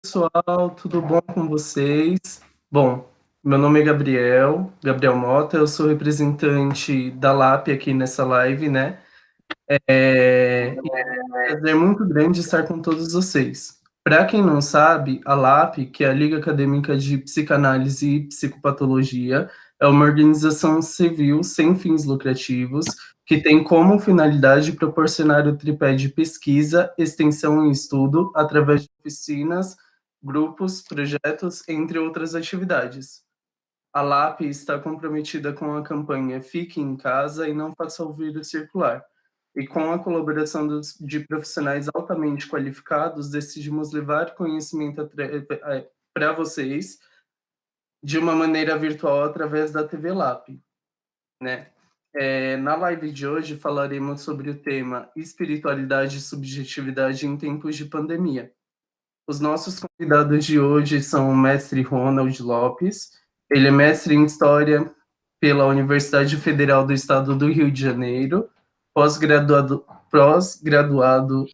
Pessoal, tudo bom com vocês? Bom, meu nome é Gabriel Mota, eu sou representante da LAP aqui nessa live, né? E é um prazer muito grande estar com todos vocês. Para quem não sabe, a LAP, que é a Liga Acadêmica de Psicanálise e Psicopatologia, é uma organização civil sem fins lucrativos que tem como finalidade proporcionar o tripé de pesquisa, extensão e estudo através de oficinas, grupos, projetos, entre outras atividades. A LAP está comprometida com a campanha Fique em Casa e Não Faça o Vírus Circular. E com a colaboração de profissionais altamente qualificados, decidimos levar conhecimento para vocês de uma maneira virtual através da TV LAP, né? Na live de hoje falaremos sobre o tema Espiritualidade e Subjetividade em Tempos de Pandemia. Os nossos convidados de hoje são o mestre Ronald Lopes. Ele é mestre em História pela Universidade Federal do Estado do Rio de Janeiro, pós-graduado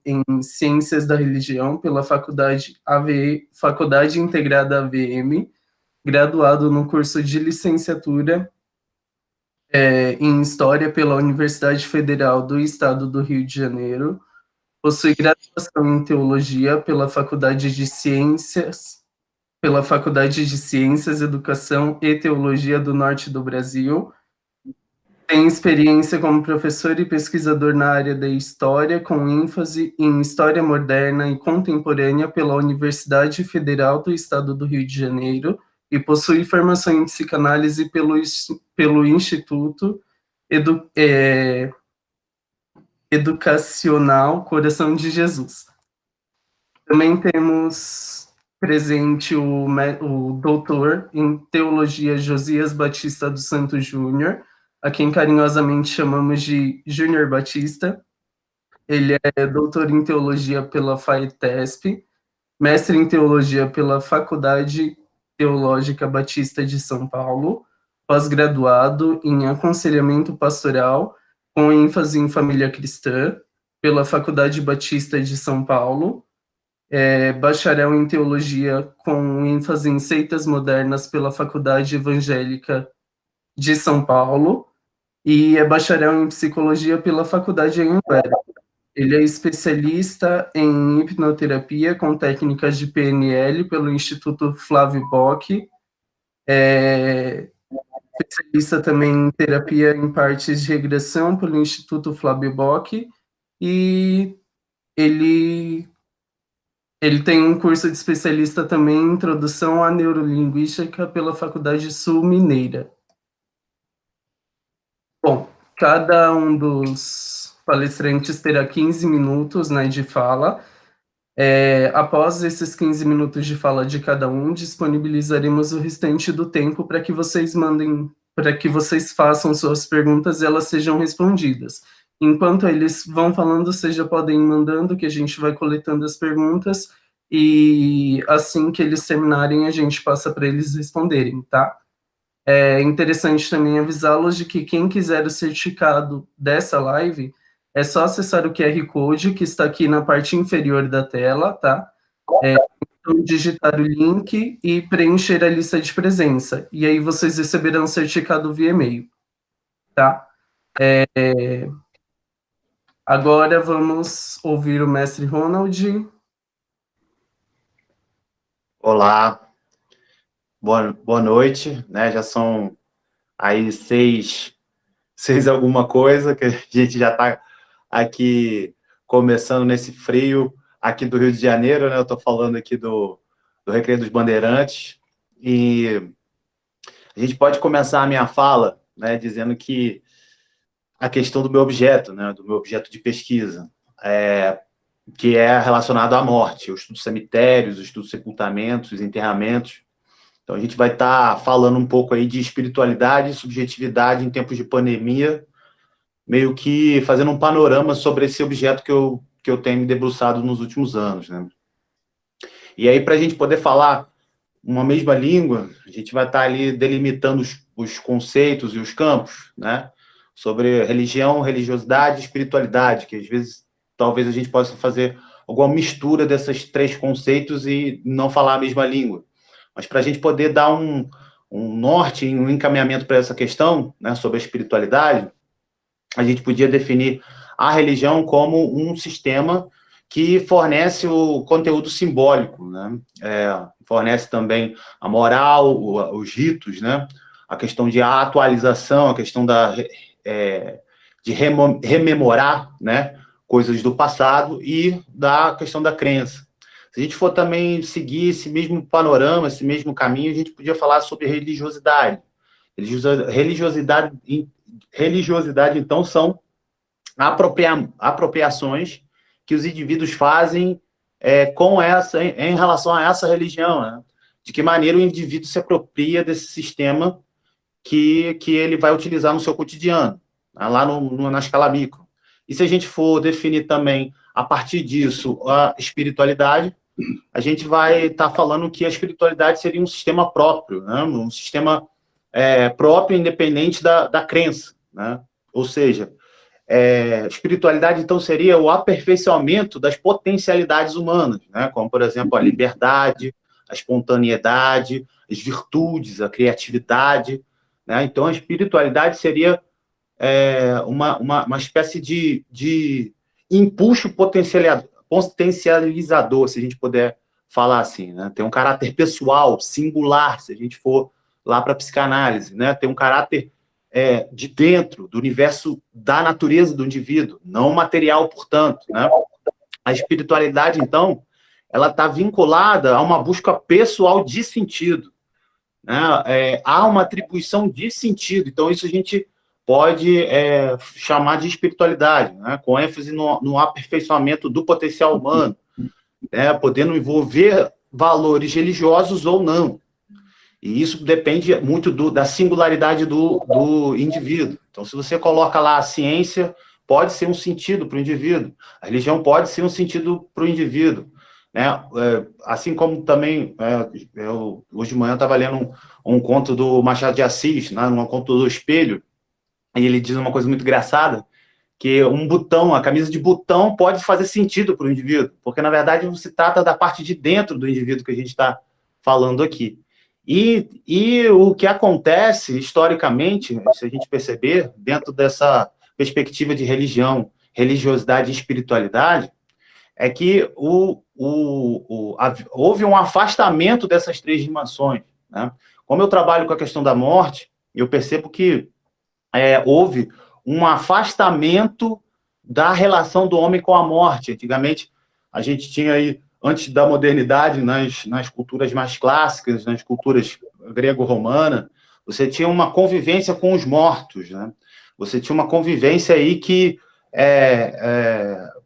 em Ciências da Religião pela Faculdade Integrada AVM, graduado no curso de licenciatura em História pela Universidade Federal do Estado do Rio de Janeiro, possui graduação em Teologia pela Faculdade de Ciências, Educação e Teologia do Norte do Brasil. Tem experiência como professor e pesquisador na área da História, com ênfase em História Moderna e Contemporânea pela Universidade Federal do Estado do Rio de Janeiro e possui formação em psicanálise pelo Instituto Educacional Coração de Jesus. Também temos presente o doutor em teologia Josias Batista dos Santos Júnior, a quem carinhosamente chamamos de Júnior Batista. Ele é doutor em teologia pela FAETESP, mestre em teologia pela Faculdade Teológica Batista de São Paulo, pós-graduado em aconselhamento pastoral, com ênfase em família cristã, pela Faculdade Batista de São Paulo, bacharel em teologia com ênfase em seitas modernas pela Faculdade Evangélica de São Paulo e é bacharel em psicologia pela Faculdade Anhanguera. Ele é especialista em hipnoterapia com técnicas de PNL pelo Instituto Flávio Bock, especialista também em terapia em partes de regressão pelo Instituto Flávio Bock e ele Ele tem um curso de especialista também em Introdução à Neurolinguística pela Faculdade Sul Mineira. Bom, cada um dos palestrantes terá 15 minutos, né, de fala. Após esses 15 minutos de fala de cada um, disponibilizaremos o restante do tempo para que vocês façam suas perguntas e elas sejam respondidas. Enquanto eles vão falando, vocês já podem ir mandando, que a gente vai coletando as perguntas, e assim que eles terminarem, a gente passa para eles responderem, tá? É interessante também avisá-los de que quem quiser o certificado dessa live, é só acessar o QR Code que está aqui na parte inferior da tela, tá? Então, digitar o link e preencher a lista de presença. E aí vocês receberão o certificado via e-mail, tá? Agora vamos ouvir o mestre Ronald. Olá, boa noite, né? Já são aí seis alguma coisa, que a gente já está aqui começando nesse frio aqui do Rio de Janeiro, né? Eu estou falando aqui do Recreio dos Bandeirantes, e a gente pode começar a minha fala, né, dizendo que a questão do meu objeto, né, do meu objeto de pesquisa, que é relacionado à morte, eu estudo cemitérios, eu estudo sepultamentos, enterramentos. Então, a gente vai estar falando um pouco aí de espiritualidade e subjetividade em tempos de pandemia, meio que fazendo um panorama sobre esse objeto que eu tenho me debruçado nos últimos anos, né? E aí, para a gente poder falar uma mesma língua, a gente vai estar ali delimitando os conceitos e os campos, né? Sobre religião, religiosidade e espiritualidade, que às vezes talvez a gente possa fazer alguma mistura desses três conceitos e não falar a mesma língua. Mas para a gente poder dar um norte, um encaminhamento para essa questão, né, sobre a espiritualidade, a gente podia definir a religião como um sistema que fornece o conteúdo simbólico, né? Fornece também a moral, os ritos, né? A questão de atualização, a questão de rememorar, né, coisas do passado e da questão da crença. Se a gente for também seguir esse mesmo panorama, esse mesmo caminho, a gente podia falar sobre religiosidade. Religiosidade, então, são apropriações que os indivíduos fazem em relação a essa religião, né? De que maneira o indivíduo se apropria desse sistema que ele vai utilizar no seu cotidiano, né? Lá na escala micro. E se a gente for definir também, a partir disso, a espiritualidade, a gente vai estar falando que a espiritualidade seria um sistema próprio, né? Um sistema próprio, independente da crença, né? Ou seja, espiritualidade, então, seria o aperfeiçoamento das potencialidades humanas, né? Como, por exemplo, a liberdade, a espontaneidade, as virtudes, a criatividade, né? Então, a espiritualidade seria uma espécie de impulso potencializador, se a gente puder falar assim, né? Tem um caráter pessoal, singular, se a gente for lá para a psicanálise, né? Tem um caráter de dentro, do universo da natureza do indivíduo, não material, portanto, né? A espiritualidade, então, ela está vinculada a uma busca pessoal de sentido, né? Há uma atribuição de sentido, então isso a gente pode chamar de espiritualidade, né? Com ênfase no aperfeiçoamento do potencial humano, né? Podendo envolver valores religiosos ou não. E isso depende muito da singularidade do indivíduo. Então, se você coloca lá a ciência, pode ser um sentido para o indivíduo. A religião pode ser um sentido para o indivíduo, né? Assim como também, hoje de manhã eu estava lendo um conto do Machado de Assis, né? Um conto do Espelho, e ele diz uma coisa muito engraçada, que a camisa de botão pode fazer sentido para o indivíduo, porque, na verdade, se trata da parte de dentro do indivíduo que a gente está falando aqui. E o que acontece, historicamente, se a gente perceber, dentro dessa perspectiva de religião, religiosidade e espiritualidade, é que houve um afastamento dessas três dimensões, né? Como eu trabalho com a questão da morte, eu percebo que houve um afastamento da relação do homem com a morte. Antigamente, a gente tinha aí, antes da modernidade, nas culturas mais clássicas, nas culturas grego-romana, você tinha uma convivência com os mortos, né? Você tinha uma convivência aí que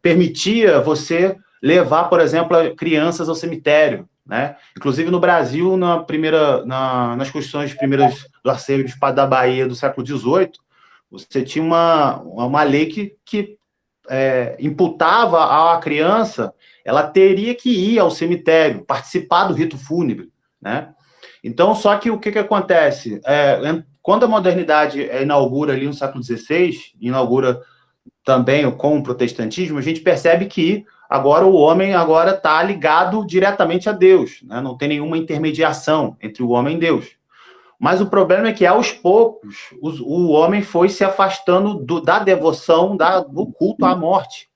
permitia você levar, por exemplo, crianças ao cemitério, né? Inclusive no Brasil, nas constituições primeiras do Arcebispo da Bahia do século XVIII, você tinha uma lei que imputava à criança, ela teria que ir ao cemitério, participar do rito fúnebre, né? Então, só que o que acontece? Quando a modernidade inaugura ali no século XVI, inaugura também com o protestantismo, a gente percebe que agora o homem está ligado diretamente a Deus, né? Não tem nenhuma intermediação entre o homem e Deus. Mas o problema é que, aos poucos, o homem foi se afastando da devoção, do culto à morte.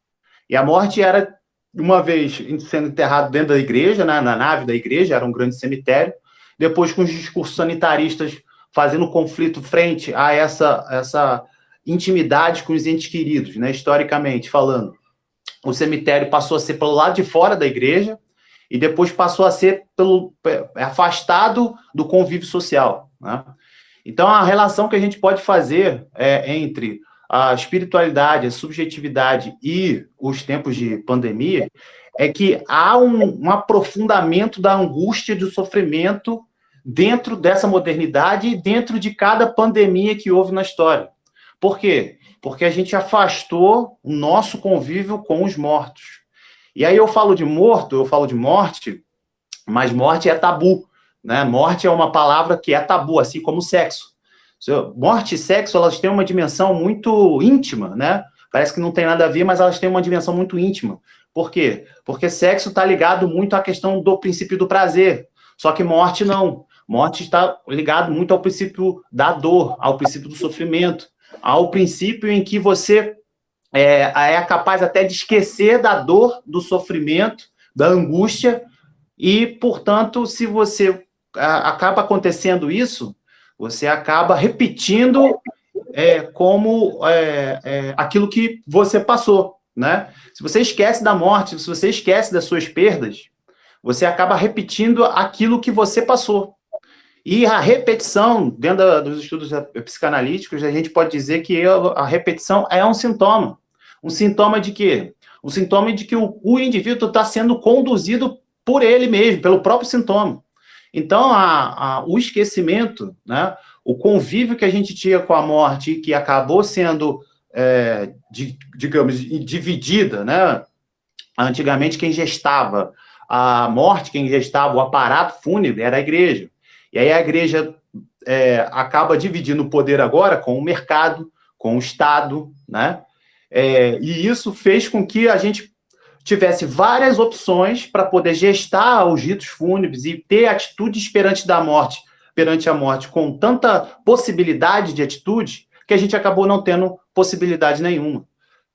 E a morte era, uma vez sendo enterrado dentro da igreja, né, na nave da igreja, era um grande cemitério, depois com os discursos sanitaristas fazendo conflito frente a essa intimidade com os entes queridos, né, historicamente falando. O cemitério passou a ser pelo lado de fora da igreja e depois passou a ser afastado do convívio social, né? Então, a relação que a gente pode fazer entre a espiritualidade, a subjetividade e os tempos de pandemia é que há um aprofundamento da angústia e do sofrimento dentro dessa modernidade e dentro de cada pandemia que houve na história. Por quê? Porque a gente afastou o nosso convívio com os mortos. E aí eu falo de morte, mas morte é tabu, né? Morte é uma palavra que é tabu, assim como sexo. Morte e sexo, elas têm uma dimensão muito íntima, né? parece que não tem nada a ver, mas elas têm uma dimensão muito íntima. Por quê? Porque sexo está ligado muito à questão do princípio do prazer, só que morte não. Morte está ligado muito ao princípio da dor, ao princípio do sofrimento, ao princípio em que você é capaz até de esquecer da dor, do sofrimento, da angústia, e, portanto, se você acaba acontecendo isso, você acaba repetindo como aquilo que você passou, né? Se você esquece da morte, se você esquece das suas perdas, você acaba repetindo aquilo que você passou. E a repetição, dentro dos estudos psicanalíticos, a gente pode dizer que a repetição é um sintoma. Um sintoma de quê? Um sintoma de que o indivíduo está sendo conduzido por ele mesmo, pelo próprio sintoma. Então, o esquecimento, né, o convívio que a gente tinha com a morte, que acabou sendo, digamos, dividida, né? Antigamente, quem gestava a morte, quem gestava o aparato fúnebre era a igreja. E aí a igreja acaba dividindo o poder agora com o mercado, com o Estado, né? E isso fez com que a gente tivesse várias opções para poder gestar os ritos fúnebres e ter atitudes perante a morte, com tanta possibilidade de atitude, que a gente acabou não tendo possibilidade nenhuma,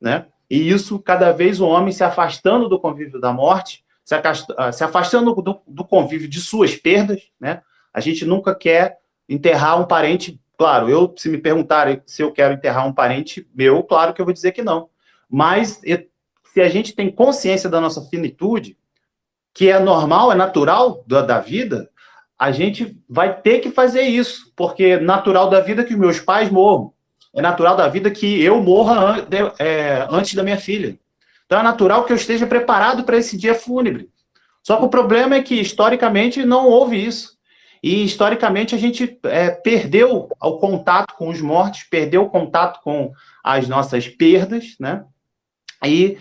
né? E isso, cada vez o homem se afastando do convívio da morte, se afastando do convívio de suas perdas, né? A gente nunca quer enterrar um parente. Claro, se me perguntarem se eu quero enterrar um parente meu, claro que eu vou dizer que não. Mas se a gente tem consciência da nossa finitude, que é normal, é natural da vida, a gente vai ter que fazer isso, porque é natural da vida que os meus pais morram. É natural da vida que eu morra antes da minha filha. Então é natural que eu esteja preparado para esse dia fúnebre. Só que o problema é que, historicamente, não houve isso. E, historicamente, a gente perdeu o contato com os mortos, perdeu o contato com as nossas perdas, né? E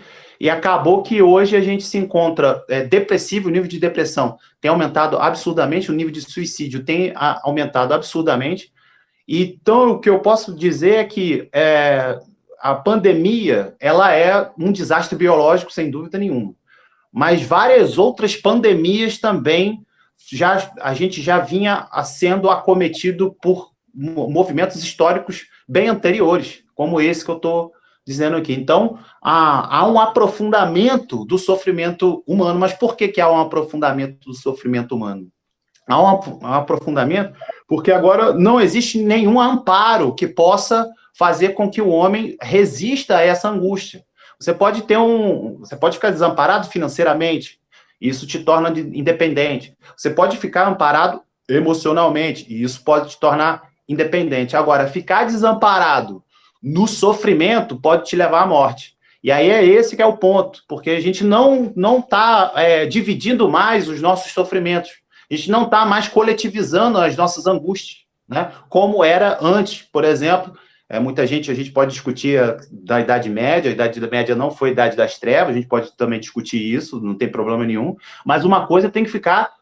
acabou que hoje a gente se encontra depressivo, o nível de depressão tem aumentado absurdamente, o nível de suicídio tem aumentado absurdamente. Então, o que eu posso dizer é que a pandemia, ela é um desastre biológico, sem dúvida nenhuma. Mas várias outras pandemias também a gente já vinha sendo acometido por movimentos históricos bem anteriores, como esse que eu estou dizendo aqui. Então, há um aprofundamento do sofrimento humano. Mas por que há um aprofundamento do sofrimento humano? Há um aprofundamento porque agora não existe nenhum amparo que possa fazer com que o homem resista a essa angústia. Você pode ficar desamparado financeiramente, isso te torna independente. Você pode ficar amparado emocionalmente, e isso pode te tornar independente. Agora, ficar desamparado no sofrimento pode te levar à morte. E aí é esse que é o ponto, porque a gente não está dividindo mais os nossos sofrimentos. A gente não está mais coletivizando as nossas angústias, né? Como era antes, por exemplo. A gente pode discutir da Idade Média, a Idade Média não foi a Idade das Trevas, a gente pode também discutir isso, não tem problema nenhum, mas uma coisa tem que ficar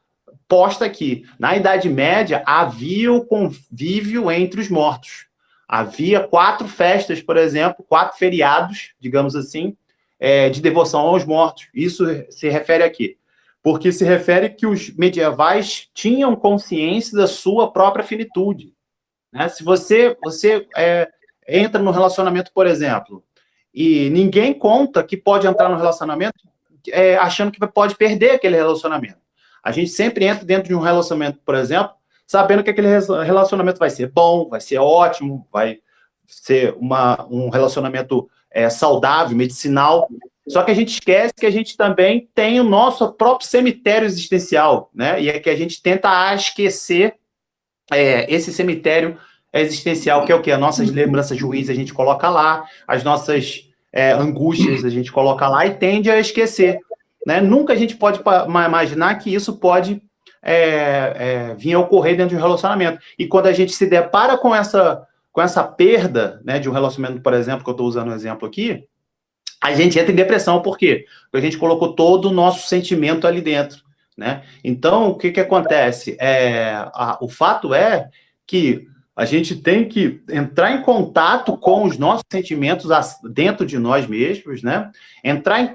posta aqui. Na Idade Média, havia o convívio entre os mortos. Havia 4 festas, por exemplo, 4 feriados, digamos assim, de devoção aos mortos. Isso se refere a quê? Porque se refere que os medievais tinham consciência da sua própria finitude. Né? Se você entra no relacionamento, por exemplo, e ninguém conta que pode entrar no relacionamento achando que pode perder aquele relacionamento. A gente sempre entra dentro de um relacionamento, por exemplo, sabendo que aquele relacionamento vai ser bom, vai ser ótimo, vai ser um relacionamento saudável, medicinal. Só que a gente esquece que a gente também tem o nosso próprio cemitério existencial, né? E é que a gente tenta esquecer esse cemitério existencial, que é o quê? As nossas lembranças ruins a gente coloca lá, as nossas angústias a gente coloca lá e tende a esquecer. Né? Nunca a gente pode imaginar que isso pode vir a ocorrer dentro de um relacionamento. E quando a gente se depara com essa perda, né, de um relacionamento, por exemplo, que eu estou usando um exemplo aqui, a gente entra em depressão. Por quê? Porque a gente colocou todo o nosso sentimento ali dentro. Né? Então, o que acontece? O fato é que A gente tem que entrar em contato com os nossos sentimentos dentro de nós mesmos, né?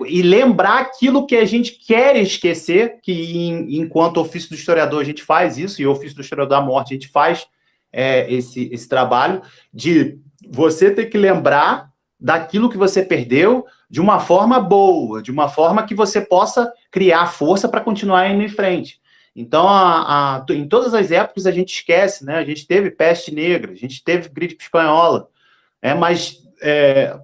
E lembrar aquilo que a gente quer esquecer, que enquanto ofício do historiador a gente faz isso, e o ofício do historiador da morte a gente faz esse trabalho de você ter que lembrar daquilo que você perdeu de uma forma boa, de uma forma que você possa criar força para continuar indo em frente. Então, em todas as épocas a gente esquece, né? A gente teve peste negra, a gente teve gripe espanhola, mas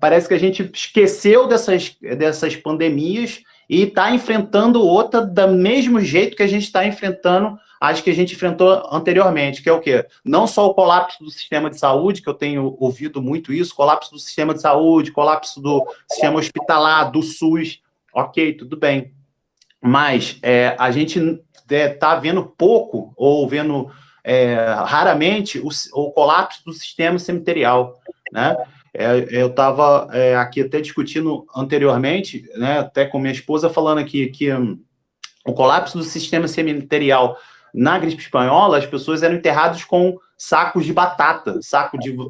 parece que a gente esqueceu dessas pandemias e está enfrentando outra do mesmo jeito que a gente está enfrentando as que a gente enfrentou anteriormente, que é o quê? Não só o colapso do sistema de saúde, que eu tenho ouvido muito isso, colapso do sistema de saúde, colapso do sistema hospitalar, do SUS, ok, tudo bem. Mas a gente está vendo pouco, ou vendo raramente, o colapso do sistema cemiterial, né? Eu estava aqui até discutindo anteriormente, né, até com minha esposa, falando aqui que o colapso do sistema cemiterial na gripe espanhola, as pessoas eram enterradas com sacos de batata,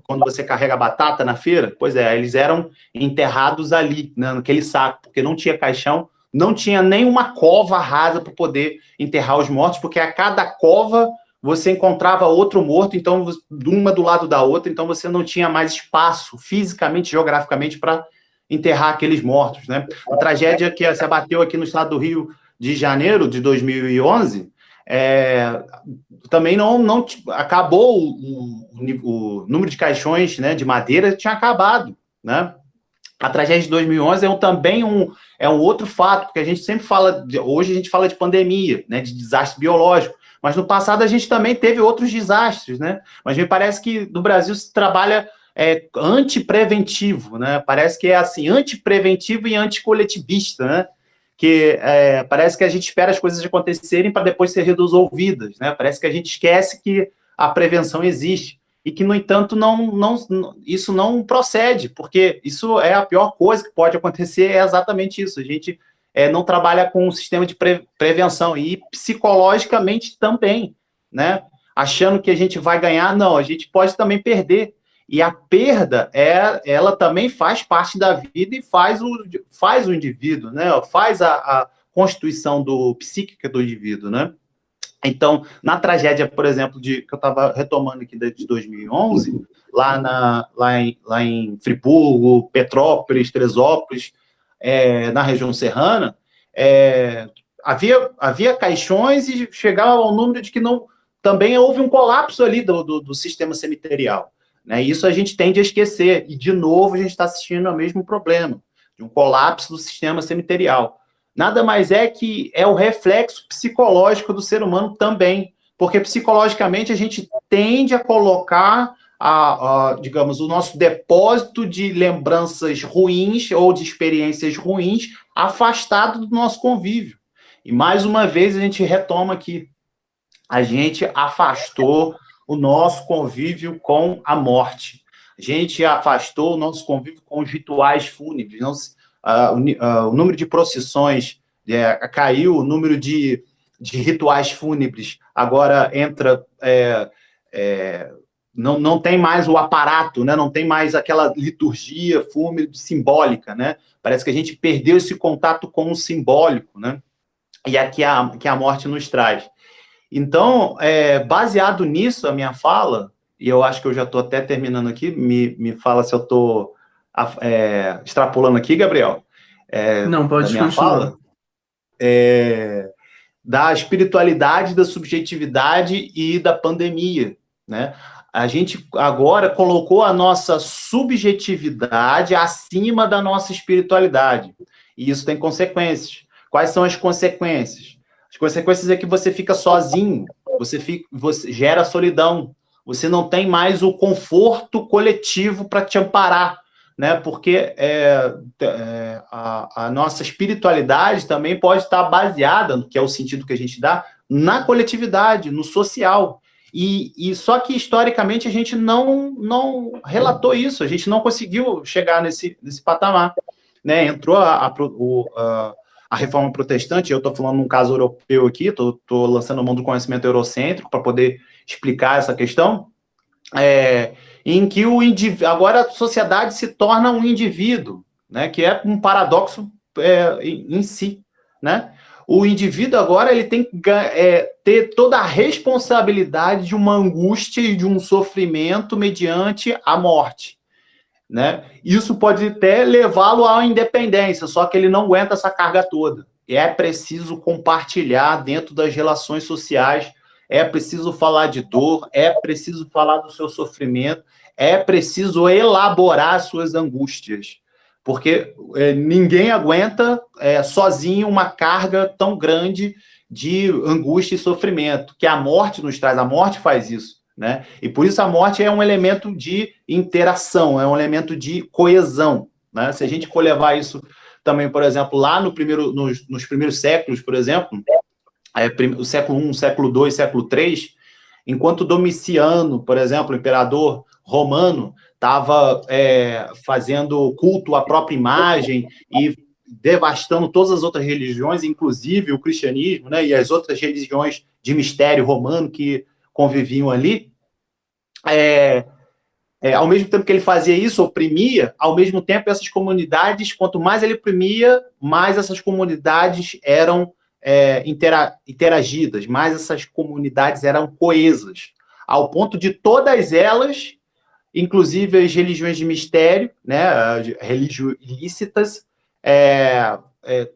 quando você carrega batata na feira, pois eles eram enterrados ali, né, naquele saco, porque não tinha caixão, não tinha nenhuma cova rasa para poder enterrar os mortos, porque a cada cova você encontrava outro morto, então uma do lado da outra, então você não tinha mais espaço fisicamente, geograficamente, para enterrar aqueles mortos, né? A tragédia que se abateu aqui no estado do Rio de Janeiro de 2011, também não acabou o número de caixões, né, de madeira, tinha acabado, né? A tragédia de 2011 também um outro fato, porque a gente sempre fala, hoje a gente fala de pandemia, né, de desastre biológico, mas no passado a gente também teve outros desastres, né? Mas me parece que no Brasil se trabalha antipreventivo, né? Parece que é assim, antipreventivo e anticoletivista, né? Que parece que a gente espera as coisas acontecerem para depois ser resolvidas, né? Parece que a gente esquece que a prevenção existe e que, no entanto, isso não procede, porque isso é a pior coisa que pode acontecer, é exatamente isso. A gente não trabalha com um sistema de prevenção e psicologicamente também, né? Achando que a gente vai ganhar, não, a gente pode também perder. E a perda, ela também faz parte da vida e faz o indivíduo, né? Faz a constituição psíquica do indivíduo, né? Então, na tragédia, por exemplo, que eu estava retomando aqui de 2011, lá em Friburgo, Petrópolis, Teresópolis, na região serrana, havia caixões e chegava ao número de que também houve um colapso ali do sistema cemiterial, né? Isso a gente tende a esquecer, e de novo a gente está assistindo ao mesmo problema, de um colapso do sistema cemiterial. Nada mais que o reflexo psicológico do ser humano também, porque psicologicamente a gente tende a colocar, digamos, o nosso depósito de lembranças ruins ou de experiências ruins afastado do nosso convívio. E mais uma vez a gente retoma aqui, a gente afastou o nosso convívio com a morte. A gente afastou o nosso convívio com os rituais fúnebres. O número de procissões caiu, o número de rituais fúnebres agora entra... não tem mais o aparato, né? Não tem mais aquela liturgia fúnebre simbólica, né? Parece que a gente perdeu esse contato com o simbólico, né? E aqui que a morte nos traz. Então, baseado nisso, a minha fala, e eu acho que eu já estou até terminando aqui, me fala se eu estou extrapolando aqui, Gabriel. Não, pode minha continuar. Fala, da espiritualidade, da subjetividade e da pandemia, né? A gente agora colocou a nossa subjetividade acima da nossa espiritualidade. E isso tem consequências. Quais são as consequências? As consequências é que você fica sozinho, você gera solidão, você não tem mais o conforto coletivo para te amparar, né? Porque a nossa espiritualidade também pode estar baseada, que é o sentido que a gente dá, na coletividade, no social. E só que, historicamente, a gente não relatou isso, a gente não conseguiu chegar nesse patamar, né? Entrou a reforma protestante, eu estou falando num caso europeu aqui, estou lançando a mão do conhecimento eurocêntrico para poder explicar essa questão, em que o agora a sociedade se torna um indivíduo, né, que é um paradoxo em si, né? O indivíduo agora ele tem que ter toda a responsabilidade de uma angústia e de um sofrimento mediante a morte, né? Isso pode até levá-lo à independência, só que ele não aguenta essa carga toda. É preciso compartilhar dentro das relações sociais, é preciso falar de dor, é preciso falar do seu sofrimento, é preciso elaborar suas angústias, porque ninguém aguenta sozinho uma carga tão grande de angústia e sofrimento, que a morte nos traz. A morte faz isso, né? E por isso a morte é um elemento de interação, é um elemento de coesão, né? Se a gente for levar isso também, por exemplo, lá nos primeiros séculos, por exemplo, o século I, século II, século III, enquanto Domiciano, por exemplo, o imperador romano, estava fazendo culto à própria imagem e devastando todas as outras religiões, inclusive o cristianismo, né, e as outras religiões de mistério romano que conviviam ali, ao mesmo tempo que ele fazia isso, oprimia, ao mesmo tempo essas comunidades, quanto mais ele oprimia, mais essas comunidades eram interagidas, mais essas comunidades eram coesas, ao ponto de todas elas, inclusive as religiões de mistério, né, religiões ilícitas,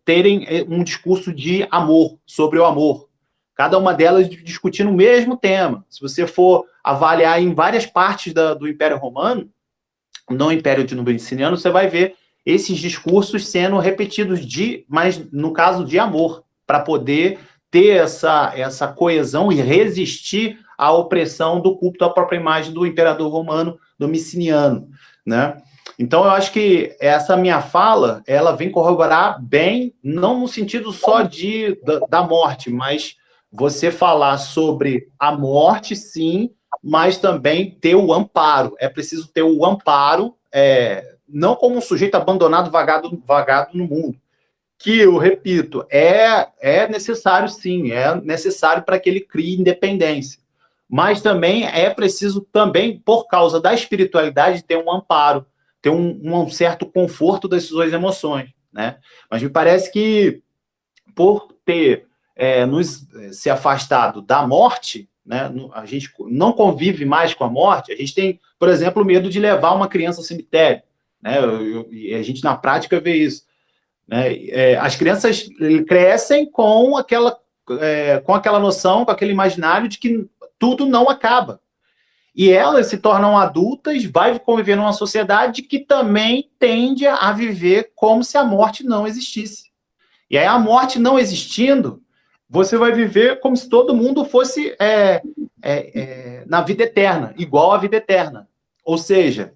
terem um discurso de amor, sobre o amor. Cada uma delas discutindo o mesmo tema. Se você for avaliar em várias partes do Império Romano, no Império de Nubiciano, você vai ver esses discursos sendo repetidos, mas no caso de amor, para poder ter essa coesão e resistir à opressão do culto à própria imagem do imperador romano Domiciano, né? Então, eu acho que essa minha fala, ela vem corroborar bem, não no sentido só da morte, mas você falar sobre a morte, sim, mas também ter o amparo. É preciso ter o amparo, não como um sujeito abandonado, vagado no mundo, que, eu repito, é necessário, sim, é necessário para que ele crie independência. Mas também é preciso, também, por causa da espiritualidade, ter um amparo, ter um certo conforto das suas emoções, né? Mas me parece que, por ter nos se afastado da morte, né, a gente não convive mais com a morte, a gente tem, por exemplo, medo de levar uma criança ao cemitério, né? E a gente, na prática, vê isso, né? As crianças crescem com aquela noção, com aquele imaginário de que tudo não acaba. E elas se tornam adultas, vai conviver numa sociedade que também tende a viver como se a morte não existisse. E aí, a morte não existindo, você vai viver como se todo mundo fosse na vida eterna, igual à vida eterna. Ou seja,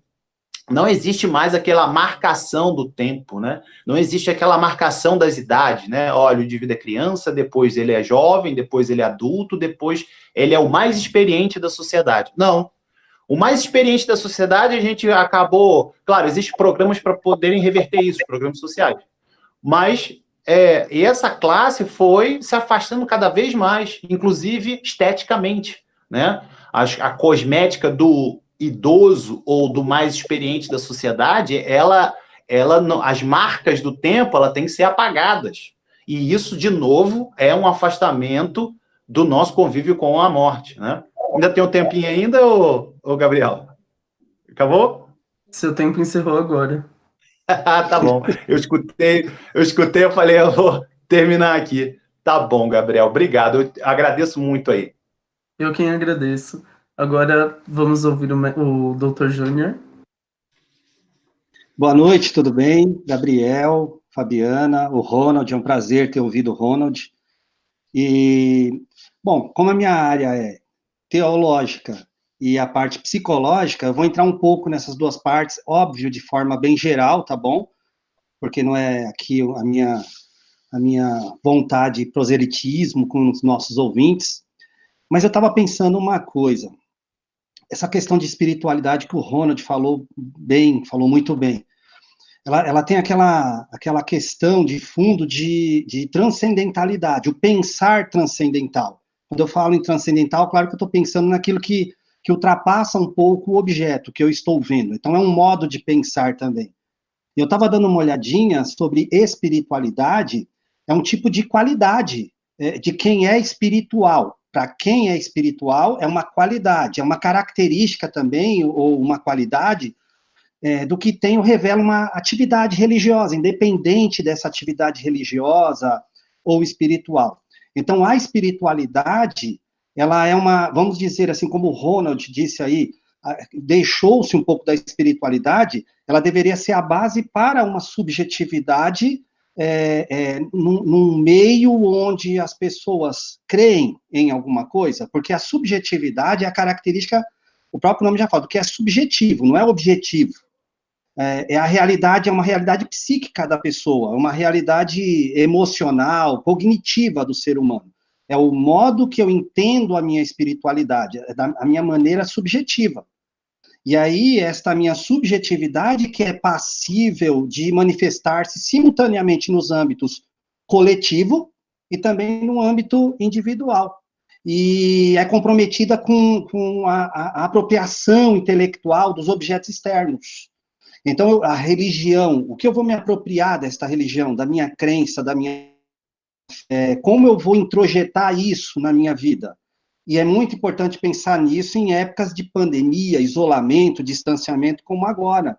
não existe mais aquela marcação do tempo, né? Não existe aquela marcação das idades, né? Olha, o indivíduo é criança, depois ele é jovem, depois ele é adulto, depois ele é o mais experiente da sociedade. Não. O mais experiente da sociedade, a gente acabou... Claro, existem programas para poderem reverter isso, programas sociais. Mas e essa classe foi se afastando cada vez mais, inclusive esteticamente, né? A cosmética do idoso ou do mais experiente da sociedade, as marcas do tempo, ela tem que ser apagadas. E isso, de novo, é um afastamento do nosso convívio com a morte, né? Ainda tem um tempinho ainda, ô Gabriel? Acabou? Seu tempo encerrou agora. Tá bom. Eu escutei, eu falei, eu vou terminar aqui. Tá bom, Gabriel. Obrigado. Eu agradeço muito aí. Eu quem agradeço. Agora vamos ouvir o Dr. Júnior. Boa noite, tudo bem? Gabriel, Fabiana, o Ronald, é um prazer ter ouvido o Ronald. E, bom, como a minha área é teológica e a parte psicológica, eu vou entrar um pouco nessas duas partes, óbvio, de forma bem geral, tá bom? Porque não é aqui a minha vontade de proselitismo com os nossos ouvintes, mas eu estava pensando uma coisa, essa questão de espiritualidade que o Ronald falou muito bem, ela tem aquela questão de fundo de transcendentalidade, o pensar transcendental. Quando eu falo em transcendental, claro que eu estou pensando naquilo que que ultrapassa um pouco o objeto que eu estou vendo. Então, é um modo de pensar também. Eu estava dando uma olhadinha sobre espiritualidade, é um tipo de qualidade de quem é espiritual. Para quem é espiritual, é uma qualidade, é uma característica também, ou uma qualidade, do que tem ou revela uma atividade religiosa, independente dessa atividade religiosa ou espiritual. Então, a espiritualidade, ela é uma, vamos dizer assim, como o Ronald disse aí, deixou-se um pouco da espiritualidade, ela deveria ser a base para uma subjetividade num meio onde as pessoas creem em alguma coisa, porque a subjetividade é a característica, o próprio nome já fala, do que é subjetivo, não é objetivo. A realidade, é uma realidade psíquica da pessoa, uma realidade emocional, cognitiva do ser humano. É o modo que eu entendo a minha espiritualidade, a minha maneira subjetiva. E aí, esta minha subjetividade, que é passível de manifestar-se simultaneamente nos âmbitos coletivo e também no âmbito individual. E é comprometida com a apropriação intelectual dos objetos externos. Então, a religião, o que eu vou me apropriar desta religião, da minha crença, como eu vou introjetar isso na minha vida? E é muito importante pensar nisso em épocas de pandemia, isolamento, distanciamento, como agora.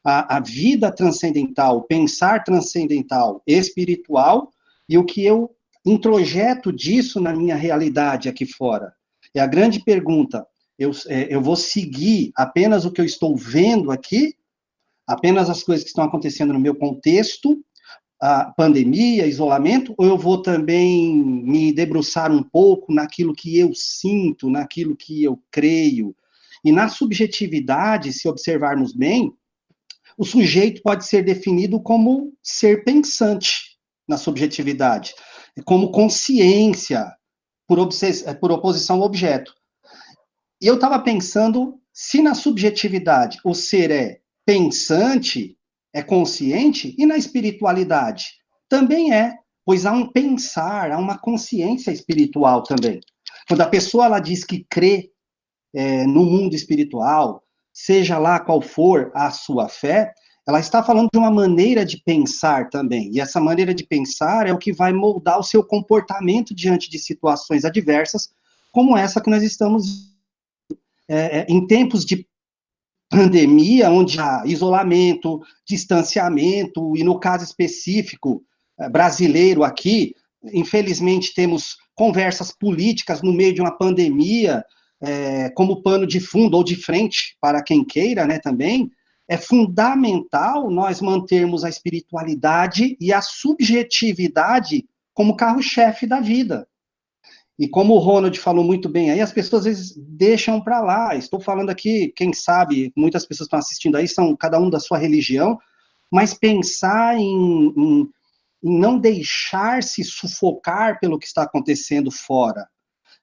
A vida transcendental, o pensar transcendental, espiritual, e o que eu introjeto disso na minha realidade aqui fora. É a grande pergunta. Eu vou seguir apenas o que eu estou vendo aqui, apenas as coisas que estão acontecendo no meu contexto, a pandemia, isolamento, ou eu vou também me debruçar um pouco naquilo que eu sinto, naquilo que eu creio? E na subjetividade, se observarmos bem, o sujeito pode ser definido como ser pensante na subjetividade, como consciência, por oposição ao objeto. E eu estava pensando, se na subjetividade o ser é pensante, é consciente, e na espiritualidade também é, pois há um pensar, há uma consciência espiritual também. Quando a pessoa ela diz que crê no mundo espiritual, seja lá qual for a sua fé, ela está falando de uma maneira de pensar também. E essa maneira de pensar é o que vai moldar o seu comportamento diante de situações adversas, como essa que nós estamos em tempos de pandemia, onde há isolamento, distanciamento, e no caso específico brasileiro aqui, infelizmente temos conversas políticas no meio de uma pandemia, como pano de fundo ou de frente, para quem queira, né, também, é fundamental nós mantermos a espiritualidade e a subjetividade como carro-chefe da vida. E como o Ronald falou muito bem aí, as pessoas às vezes deixam para lá. Estou falando aqui, quem sabe, muitas pessoas estão assistindo aí, são cada um da sua religião, mas pensar em não deixar se sufocar pelo que está acontecendo fora.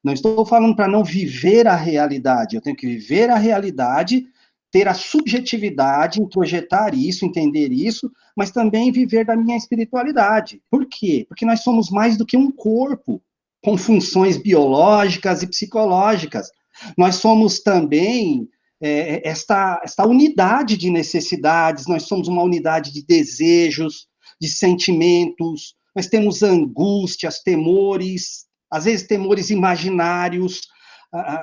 Não estou falando para não viver a realidade, eu tenho que viver a realidade, ter a subjetividade, introjetar isso, entender isso, mas também viver da minha espiritualidade. Por quê? Porque nós somos mais do que um corpo, com funções biológicas e psicológicas. Nós somos também esta unidade de necessidades, nós somos uma unidade de desejos, de sentimentos, nós temos angústias, temores, às vezes temores imaginários,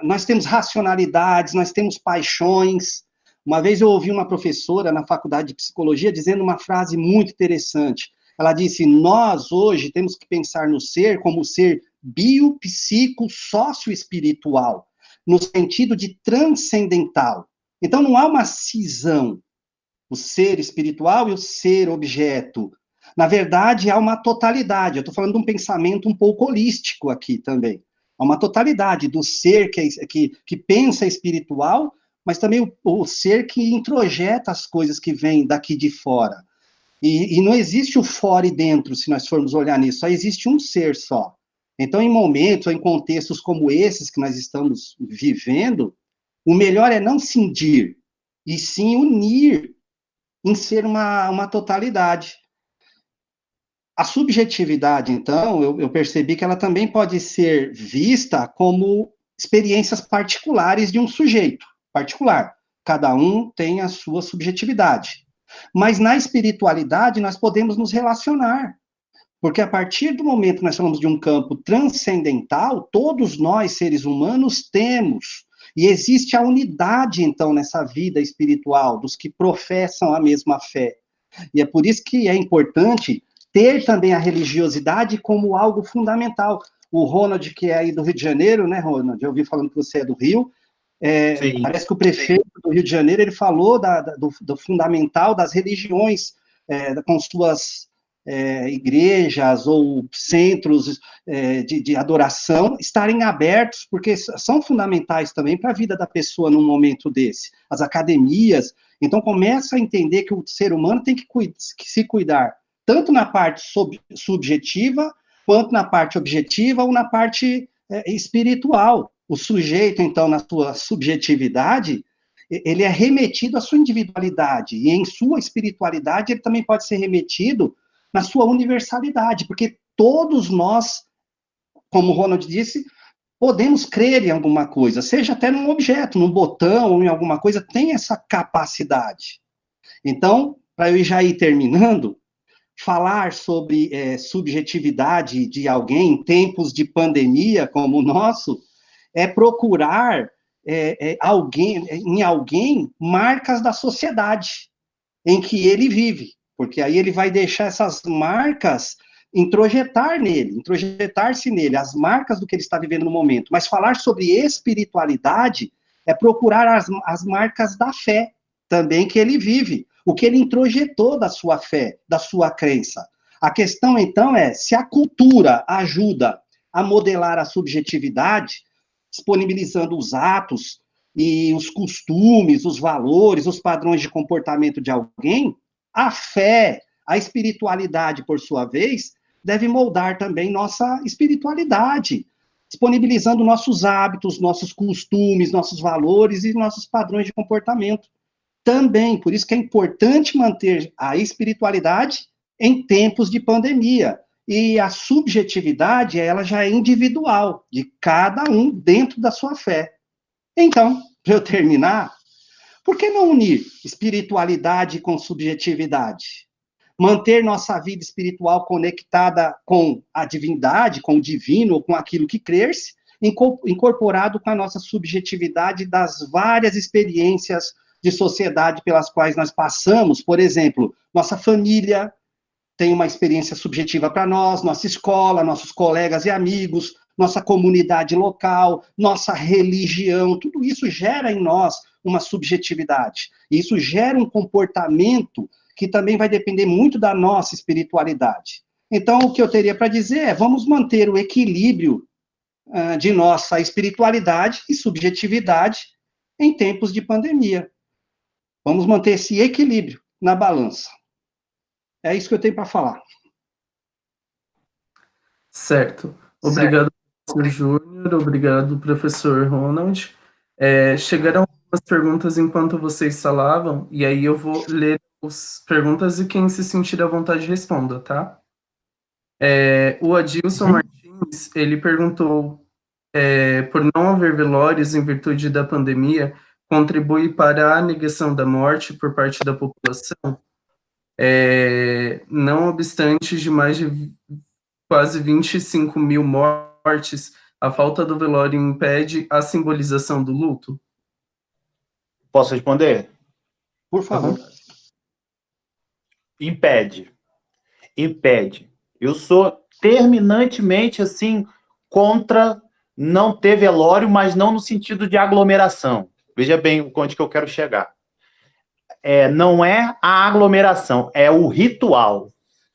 nós temos racionalidades, nós temos paixões. Uma vez eu ouvi uma professora na faculdade de psicologia dizendo uma frase muito interessante. Ela disse, nós hoje temos que pensar no ser como ser biopsico socioespiritual, no sentido de transcendental. Então não há uma cisão, o ser espiritual e o ser objeto. Na verdade, há uma totalidade. Eu estou falando de um pensamento um pouco holístico aqui também. Há uma totalidade do ser que pensa espiritual, mas também o ser que introjeta as coisas que vêm daqui de fora. E não existe o fora e dentro, se nós formos olhar nisso, só existe um ser só. Então, em momentos, em contextos como esses que nós estamos vivendo, o melhor é não cindir, e sim unir em ser uma totalidade. A subjetividade, então, eu percebi que ela também pode ser vista como experiências particulares de um sujeito particular. Cada um tem a sua subjetividade. Mas na espiritualidade nós podemos nos relacionar, porque a partir do momento que nós falamos de um campo transcendental, todos nós, seres humanos, temos. E existe a unidade, então, nessa vida espiritual, dos que professam a mesma fé. E é por isso que é importante ter também a religiosidade como algo fundamental. O Ronald, que é aí do Rio de Janeiro, né, Ronald? Eu ouvi falando que você é do Rio. Parece que o prefeito do Rio de Janeiro, ele falou do fundamental das religiões, com suas igrejas ou centros de adoração estarem abertos, porque são fundamentais também para a vida da pessoa num momento desse. As academias. Então, começa a entender que o ser humano tem que se cuidar, tanto na parte subjetiva, quanto na parte objetiva ou na parte espiritual. O sujeito, então, na sua subjetividade, ele é remetido à sua individualidade, e em sua espiritualidade ele também pode ser remetido na sua universalidade, porque todos nós, como o Ronald disse, podemos crer em alguma coisa, seja até num objeto, num botão, ou em alguma coisa, tem essa capacidade. Então, para eu já ir terminando, falar sobre subjetividade de alguém em tempos de pandemia como o nosso, é procurar em alguém marcas da sociedade em que ele vive, porque aí ele vai deixar essas marcas introjetar-se nele, as marcas do que ele está vivendo no momento. Mas falar sobre espiritualidade é procurar as marcas da fé também que ele vive, o que ele introjetou da sua fé, da sua crença. A questão, então, é se a cultura ajuda a modelar a subjetividade, disponibilizando os atos e os costumes, os valores, os padrões de comportamento de alguém, a fé, a espiritualidade, por sua vez, deve moldar também nossa espiritualidade, disponibilizando nossos hábitos, nossos costumes, nossos valores e nossos padrões de comportamento. Também, por isso que é importante manter a espiritualidade em tempos de pandemia. E a subjetividade, ela já é individual, de cada um dentro da sua fé. Então, para eu terminar, por que não unir espiritualidade com subjetividade? Manter nossa vida espiritual conectada com a divindade, com o divino, ou com aquilo que crer-se, incorporado com a nossa subjetividade das várias experiências de sociedade pelas quais nós passamos. Por exemplo, nossa família tem uma experiência subjetiva para nós, nossa escola, nossos colegas e amigos, nossa comunidade local, nossa religião, tudo isso gera em nós uma subjetividade. E isso gera um comportamento que também vai depender muito da nossa espiritualidade. Então, o que eu teria para dizer é, vamos manter o equilíbrio de nossa espiritualidade e subjetividade em tempos de pandemia. Vamos manter esse equilíbrio na balança. É isso que eu tenho para falar. Certo. Obrigado, professor Júnior. Obrigado, professor Ronald. Chegaram algumas perguntas enquanto vocês falavam, e aí eu vou ler as perguntas e quem se sentir à vontade responda, tá? O Adilson Martins, ele perguntou, por não haver velórios em virtude da pandemia, contribui para a negação da morte por parte da população? Não obstante de mais de quase 25 mil mortes, a falta do velório impede a simbolização do luto? Posso responder? Por favor. Impede. Eu sou terminantemente, assim, contra não ter velório, mas não no sentido de aglomeração. Veja bem onde que eu quero chegar. Não é a aglomeração, é o ritual.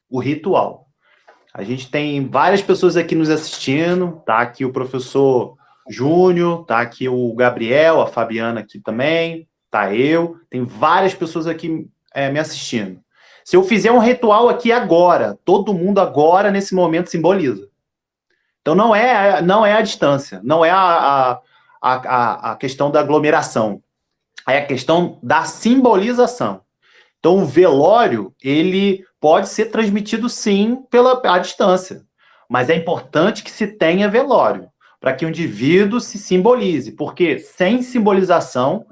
O ritual. A gente tem várias pessoas aqui nos assistindo, tá aqui o professor Júnior, tá aqui o Gabriel, a Fabiana aqui também, tá eu, tem várias pessoas aqui me assistindo. Se eu fizer um ritual aqui agora, todo mundo agora, nesse momento, simboliza. Então, não é a distância, não é a questão da aglomeração, é a questão da simbolização. Então, o velório, ele pode ser transmitido, sim, à distância. Mas é importante que se tenha velório. para que o indivíduo se simbolize, porque sem simbolização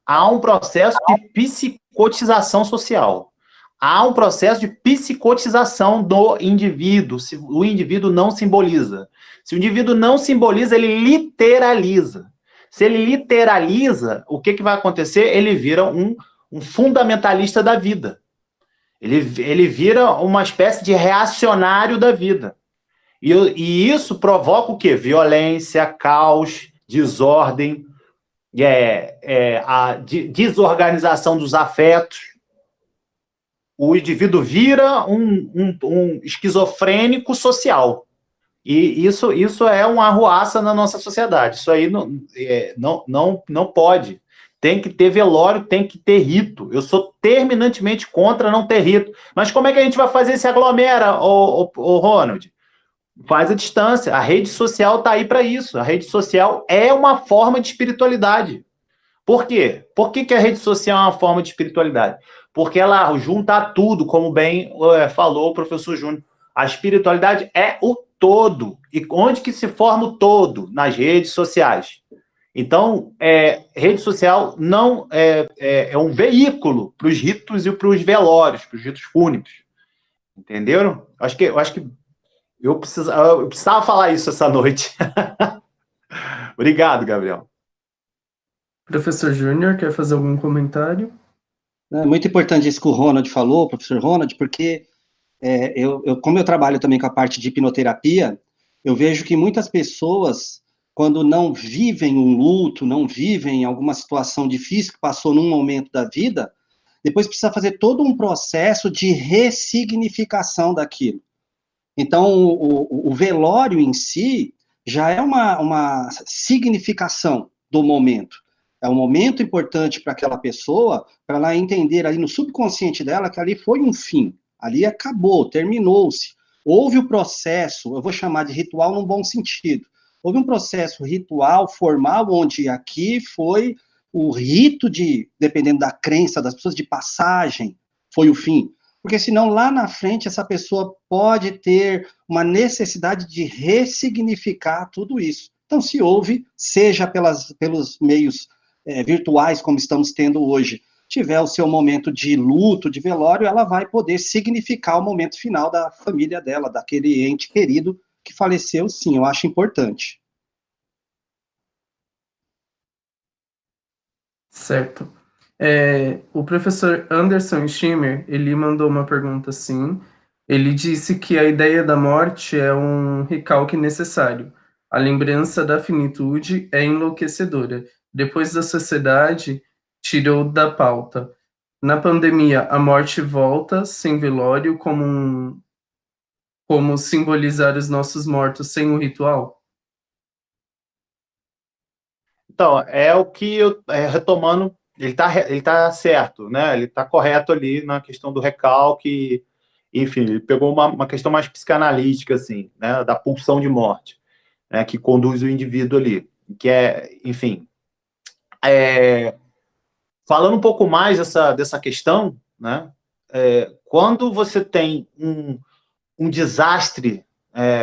há um processo de psicotização social. Há um processo de psicotização do indivíduo, se o indivíduo não simboliza. Se o indivíduo não simboliza, ele literaliza. Se ele literaliza, o que vai acontecer? Ele vira um fundamentalista da vida. Ele vira uma espécie de reacionário da vida. E isso provoca o quê? Violência, caos, desordem, a desorganização dos afetos. O indivíduo vira um esquizofrênico social. E isso é uma arruaça na nossa sociedade. Isso aí não pode. Tem que ter velório, tem que ter rito. Eu sou terminantemente contra não ter rito. Mas como é que a gente vai fazer se aglomera, ô Ronald? Faz a distância. A rede social está aí para isso. A rede social é uma forma de espiritualidade. Por quê? Por que a rede social é uma forma de espiritualidade? Porque ela junta tudo, como bem falou o professor Júnior. A espiritualidade é o todo. E onde que se forma o todo? Nas redes sociais. Então, rede social não é um veículo para os ritos e para os velórios, para os ritos fúnebres. Entenderam? Eu acho que eu precisava falar isso essa noite. Obrigado, Gabriel. Professor Júnior, quer fazer algum comentário? É muito importante isso que o Ronald falou, professor Ronald, porque como eu trabalho também com a parte de hipnoterapia, eu vejo que muitas pessoas, quando não vivem um luto, não vivem alguma situação difícil que passou num momento da vida, depois precisa fazer todo um processo de ressignificação daquilo. Então, o velório em si já é uma significação do momento. É um momento importante para aquela pessoa, para ela entender ali no subconsciente dela que ali foi um fim. Ali acabou, terminou-se. Houve o processo, eu vou chamar de ritual num bom sentido. Houve um processo ritual, formal, onde aqui foi o rito de, dependendo da crença das pessoas, de passagem, foi o fim. Porque senão lá na frente essa pessoa pode ter uma necessidade de ressignificar tudo isso. Então, se houve, seja pelos meios virtuais, como estamos tendo hoje, tiver o seu momento de luto, de velório, ela vai poder significar o momento final da família dela, daquele ente querido que faleceu, sim, eu acho importante. Certo. O professor Anderson Schimmer, ele mandou uma pergunta assim. Ele disse que a ideia da morte é um recalque necessário. A lembrança da finitude é enlouquecedora. Depois da sociedade tirou da pauta. Na pandemia, a morte volta sem velório como simbolizar os nossos mortos sem o ritual? Então, é o que eu retomando, ele tá certo, né? Ele está correto ali na questão do recalque, enfim, ele pegou uma questão mais psicanalítica, assim, né? Da pulsão de morte, né? Que conduz o indivíduo ali, que enfim, falando um pouco mais dessa questão, né? Quando você tem um desastre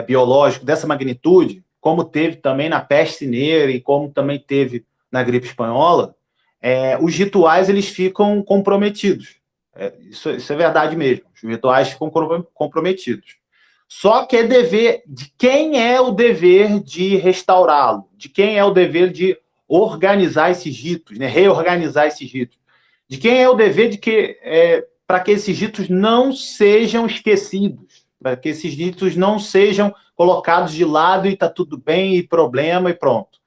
biológico dessa magnitude, como teve também na peste negra e como também teve na gripe espanhola, os rituais eles ficam comprometidos. Isso é verdade mesmo. Os rituais ficam comprometidos. Só que é dever de quem é o dever de restaurá-lo, de quem é o dever de organizar esses ritos, né? Reorganizar esses ritos, de quem é o dever de para que esses ritos não sejam esquecidos, para que esses ritos não sejam colocados de lado e está tudo bem, e problema, e pronto.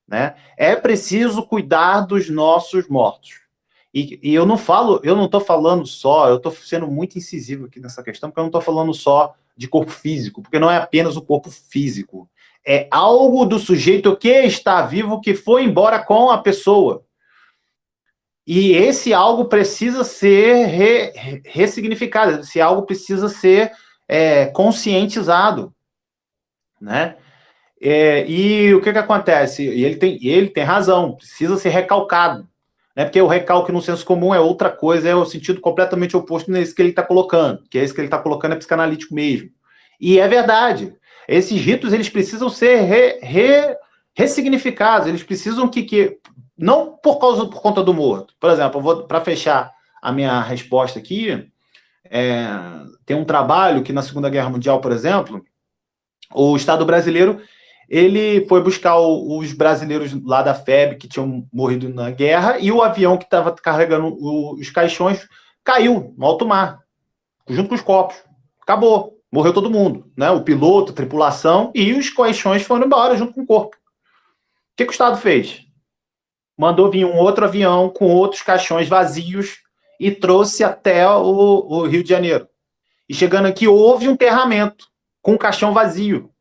Né? É preciso cuidar dos nossos mortos. E eu não estou falando só, eu estou sendo muito incisivo aqui nessa questão, porque eu não estou falando só de corpo físico, porque não é apenas o corpo físico. É algo do sujeito que está vivo, que foi embora com a pessoa. E esse algo precisa ser ressignificado, esse algo precisa ser conscientizado, né? E o que acontece? E ele tem razão, precisa ser recalcado, né? Porque o recalque no senso comum é outra coisa, é o sentido completamente oposto nesse que ele está colocando, que esse que ele está colocando é psicanalítico mesmo. E é verdade, esses ritos eles precisam ser ressignificados, eles precisam não por conta do morto. Por exemplo, para fechar a minha resposta aqui, tem um trabalho que na Segunda Guerra Mundial, por exemplo, o Estado brasileiro, ele foi buscar os brasileiros lá da FEB que tinham morrido na guerra, e o avião que estava carregando os caixões caiu no alto mar, junto com os corpos. Acabou. Morreu todo mundo, né? O piloto, a tripulação, e os caixões foram embora junto com o corpo. O que o Estado fez? Mandou vir um outro avião com outros caixões vazios e trouxe até o Rio de Janeiro. E chegando aqui, houve um enterramento com um caixão vazio.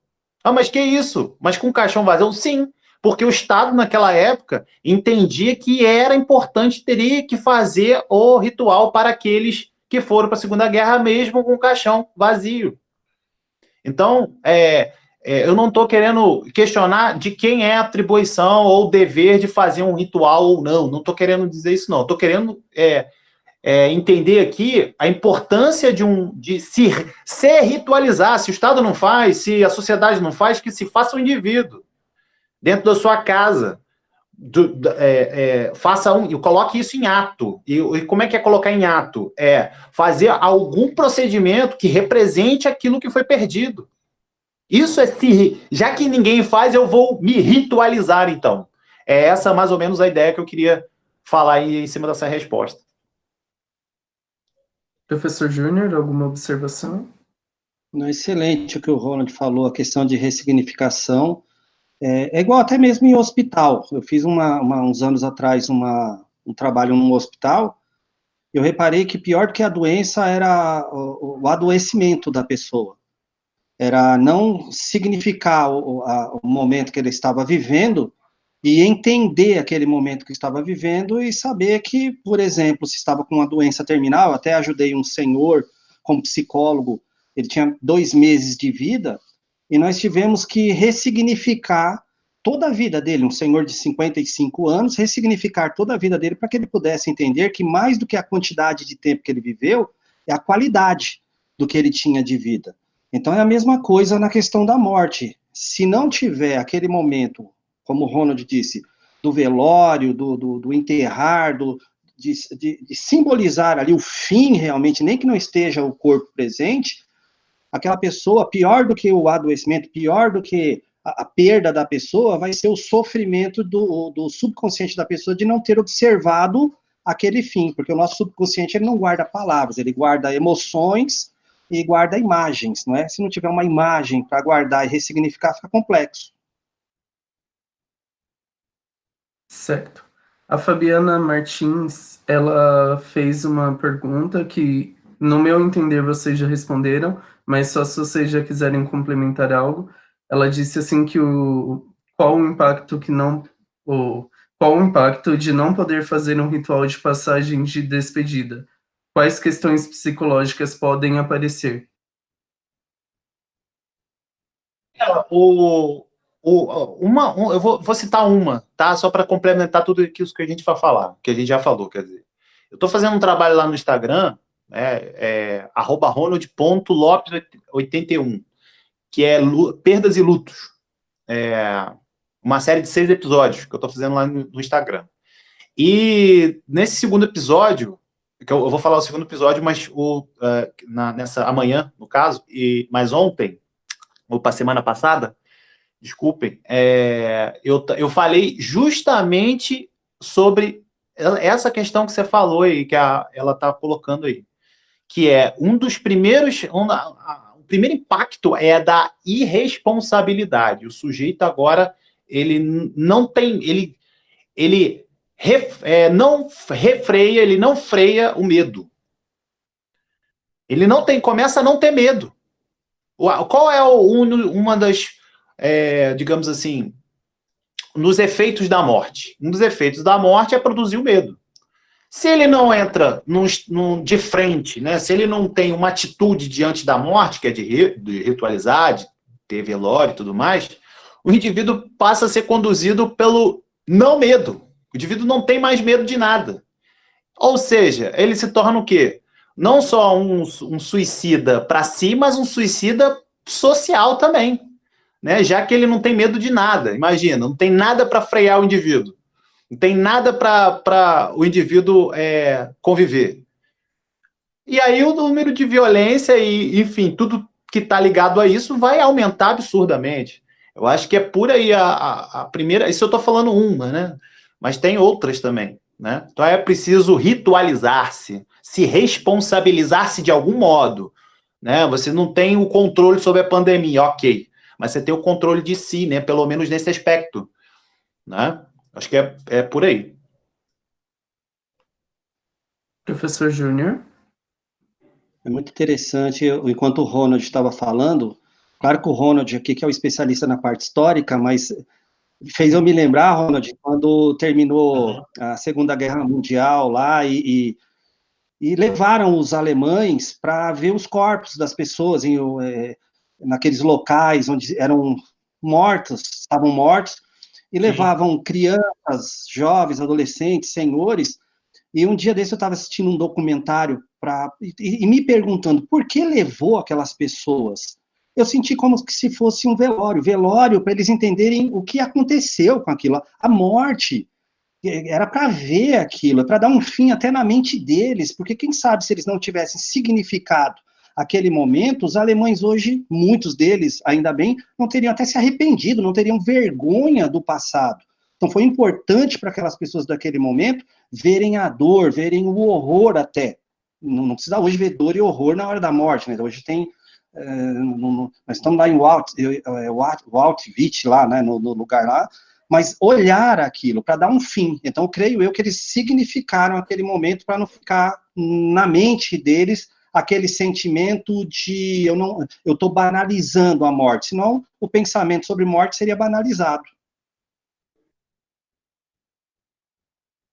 Ah, mas que isso? Mas com um caixão vazio? Sim, porque o Estado, naquela época, entendia que era importante, teria que fazer o ritual para aqueles que foram para a Segunda Guerra mesmo com o caixão vazio. Então, eu não estou querendo questionar de quem é a atribuição ou o dever de fazer um ritual ou não. Não estou querendo dizer isso, não. Estou querendo entender aqui a importância de se ritualizar. Se o Estado não faz, se a sociedade não faz, que se faça o indivíduo dentro da sua casa. Coloque isso em ato. E como é que é colocar em ato? É fazer algum procedimento que represente aquilo que foi perdido. Isso já que ninguém faz, eu vou me ritualizar, então. É essa mais ou menos a ideia que eu queria falar aí em cima dessa resposta. Professor Júnior, alguma observação? Não, excelente o que o Ronald falou, a questão de ressignificação. É igual até mesmo em hospital. Eu fiz uns anos atrás um trabalho num hospital. Eu reparei que pior do que a doença era o adoecimento da pessoa. Era não significar o momento que ele estava vivendo e entender aquele momento que estava vivendo e saber que, por exemplo, se estava com uma doença terminal, até ajudei um senhor como psicólogo, ele tinha 2 meses de vida, e nós tivemos que ressignificar toda a vida dele, um senhor de 55 anos, ressignificar toda a vida dele para que ele pudesse entender que mais do que a quantidade de tempo que ele viveu, é a qualidade do que ele tinha de vida. Então é a mesma coisa na questão da morte. Se não tiver aquele momento, como o Ronald disse, do velório, do enterrar, de simbolizar ali o fim realmente, nem que não esteja o corpo presente, aquela pessoa, pior do que o adoecimento, pior do que a perda da pessoa, vai ser o sofrimento do subconsciente da pessoa de não ter observado aquele fim, porque o nosso subconsciente ele não guarda palavras, ele guarda emoções e guarda imagens, não é? Se não tiver uma imagem para guardar e ressignificar, fica complexo. Certo. A Fabiana Martins, ela fez uma pergunta que, no meu entender, vocês já responderam, mas só se vocês já quiserem complementar algo. Ela disse assim que qual o impacto de não poder fazer um ritual de passagem de despedida? Quais questões psicológicas podem aparecer? Eu vou citar uma, tá? Só para complementar tudo isso que a gente vai falar, que a gente já falou, quer dizer. Eu estou fazendo um trabalho lá no Instagram, @ronald.lopes81, que é Perdas e Lutos. Uma série de 6 episódios que eu estou fazendo lá no Instagram. E nesse segundo episódio, que eu vou falar o segundo episódio, mas amanhã, no caso, mas ontem, ou para semana passada, desculpem, eu falei justamente sobre essa questão que você falou aí, que ela está colocando aí, que é o primeiro impacto é da irresponsabilidade. O sujeito agora, ele não tem, ele não refreia, ele não freia o medo. Ele começa a não ter medo. Qual é uma das, digamos assim, nos efeitos da morte? Um dos efeitos da morte é produzir o medo. Se ele não entra de frente, né? Se ele não tem uma atitude diante da morte, que é de ritualizar, de ter velório e tudo mais, o indivíduo passa a ser conduzido pelo não medo. O indivíduo não tem mais medo de nada. Ou seja, ele se torna o quê? Não só um suicida para si, mas um suicida social também. né? Já que ele não tem medo de nada, imagina, não tem nada para frear o indivíduo, não tem nada para o indivíduo conviver. E aí o número de violência e, enfim, tudo que está ligado a isso vai aumentar absurdamente. Eu acho que é por aí a primeira. Isso eu estou falando uma, né? Mas tem outras também, né? Então é preciso ritualizar-se, se responsabilizar-se de algum modo, né? Você não tem o controle sobre a pandemia, ok, mas você tem o controle de si, né? Pelo menos nesse aspecto, né? Acho que é por aí. Professor Júnior? É muito interessante, enquanto o Ronald estava falando, claro que o Ronald aqui, que é o especialista na parte histórica, mas fez eu me lembrar, Ronald, quando terminou a Segunda Guerra Mundial lá e levaram os alemães para ver os corpos das pessoas naqueles locais onde eram estavam mortos, e levavam crianças, jovens, adolescentes, senhores. E um dia desse eu estava assistindo um documentário e me perguntando por que levou aquelas pessoas. Eu senti como se fosse um velório para eles entenderem o que aconteceu com aquilo, a morte. Era para ver aquilo, para dar um fim até na mente deles, porque quem sabe se eles não tivessem significado aquele momento, os alemães hoje, muitos deles, ainda bem, não teriam até se arrependido, não teriam vergonha do passado. Então foi importante para aquelas pessoas daquele momento verem a dor, verem o horror até. Não precisa hoje ver dor e horror na hora da morte, né? Hoje tem... nós estamos lá em Auschwitz, lá, né, no lugar lá, mas olhar aquilo para dar um fim. Então, creio eu que eles significaram aquele momento para não ficar na mente deles aquele sentimento de eu estou banalizando a morte, senão o pensamento sobre morte seria banalizado.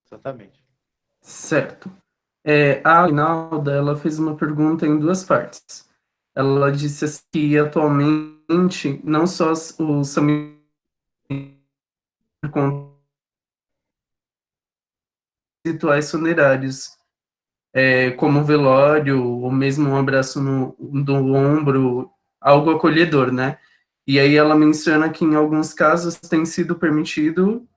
Exatamente. Certo. A Aguinalda, ela fez uma pergunta em duas partes. Ela disse assim, que atualmente não só os familiares com rituais funerários, como velório, ou mesmo um abraço no ombro, algo acolhedor, né? E aí ela menciona que em alguns casos tem sido permitido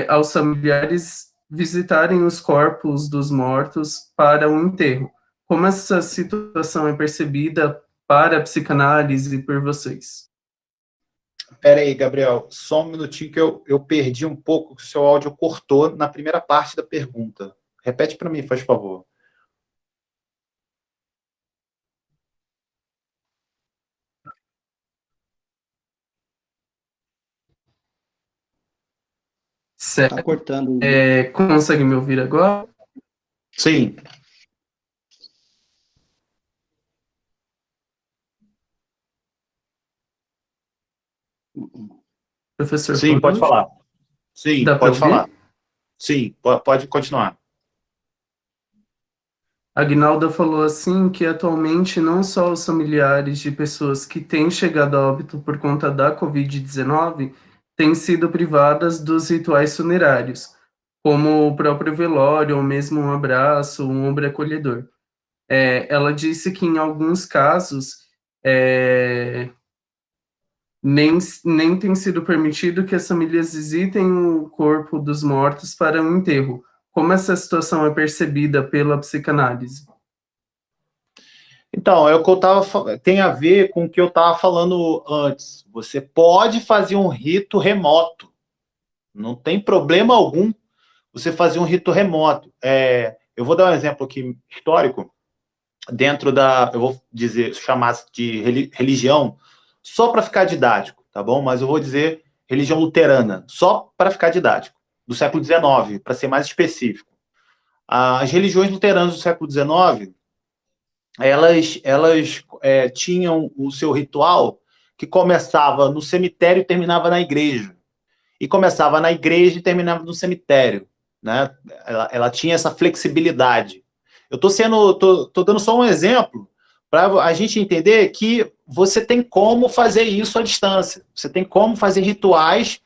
aos familiares visitarem os corpos dos mortos para o enterro. Como essa situação é percebida para a psicanálise e por vocês? Pera aí, Gabriel, só um minutinho que eu perdi um pouco, que o seu áudio cortou na primeira parte da pergunta. Repete para mim, faz favor. Está Certo. cortando. Consegue me ouvir agora? Sim. Professor Sim, pode Ronald? falar. Sim, Dá para pode ouvir? falar. Sim, pode continuar. A Aguinalda falou assim que atualmente não só os familiares de pessoas que têm chegado a óbito por conta da Covid-19 têm sido privadas dos rituais funerários, como o próprio velório ou mesmo um abraço, um ombro acolhedor. Ela disse que em alguns casos nem tem sido permitido que as famílias visitem o corpo dos mortos para um enterro. Como essa situação é percebida pela psicanálise? Então, é o que eu tem a ver com o que eu estava falando antes. Você pode fazer um rito remoto. Não tem problema algum você fazer um rito remoto. Eu vou dar um exemplo aqui histórico, dentro eu vou dizer, chamar de religião, só para ficar didático, tá bom? Mas eu vou dizer religião luterana, só para ficar didático, do século XIX, para ser mais específico. As religiões luteranas do século XIX, elas tinham o seu ritual que começava no cemitério e terminava na igreja. E começava na igreja e terminava no cemitério, né? Ela tinha essa flexibilidade. Eu tô dando só um exemplo para a gente entender que você tem como fazer isso à distância. Você tem como fazer rituais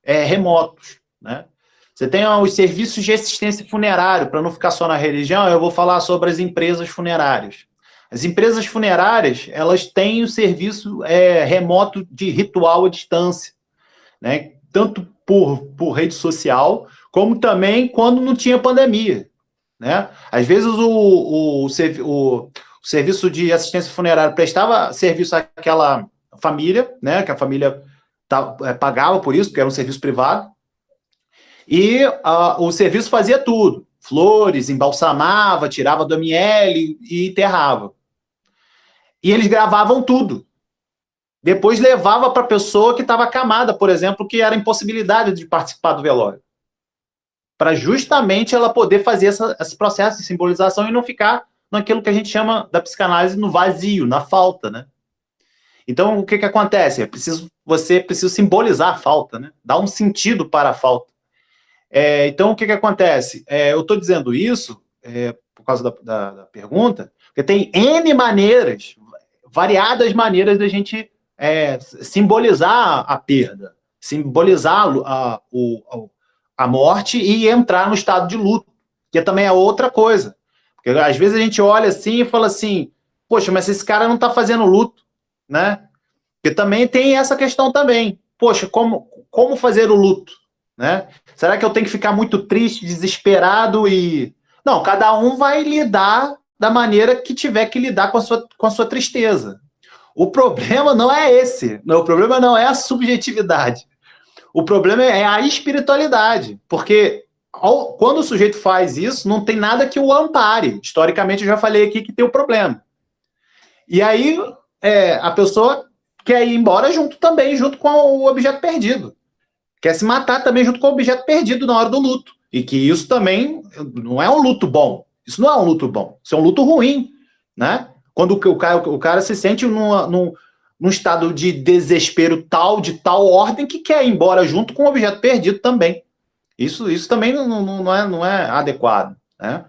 remotos, né? Você tem os serviços de assistência funerária, para não ficar só na religião, eu vou falar sobre as empresas funerárias. As empresas funerárias, elas têm o serviço remoto de ritual à distância, né? Tanto por rede social, como também quando não tinha pandemia, né? Às vezes o serviço de assistência funerária prestava serviço àquela família, né? Que a família pagava por isso, porque era um serviço privado, e o serviço fazia tudo: flores, embalsamava, tirava do ML e enterrava. E eles gravavam tudo. Depois levava para a pessoa que estava acamada, por exemplo, que era impossibilidade de participar do velório, para justamente ela poder fazer esse processo de simbolização e não ficar naquilo que a gente chama da psicanálise no vazio, na falta, né? Então, o que acontece? Você precisa simbolizar a falta, né? Dar um sentido para a falta. Então, o que acontece? Eu estou dizendo isso por causa da pergunta, porque tem N maneiras, variadas maneiras da gente simbolizar a perda, simbolizar a morte e entrar no estado de luto, que também é outra coisa. Porque às vezes a gente olha assim e fala assim, poxa, mas esse cara não está fazendo luto, né? Porque também tem essa questão também. Poxa, como fazer o luto, né? Será que eu tenho que ficar muito triste, desesperado e... Não, cada um vai lidar da maneira que tiver que lidar com a sua tristeza. O problema não é esse. O problema não é a subjetividade. O problema é a espiritualidade. Porque quando o sujeito faz isso, não tem nada que o ampare. Historicamente, eu já falei aqui que tem o problema. E aí, a pessoa quer ir embora junto com o objeto perdido. Quer se matar também junto com o objeto perdido na hora do luto. E que isso também não é um luto bom. Isso não é um luto bom. Isso é um luto ruim, né? Quando o cara se sente num estado de desespero de tal ordem, que quer ir embora junto com o objeto perdido também. Isso também não é adequado, né?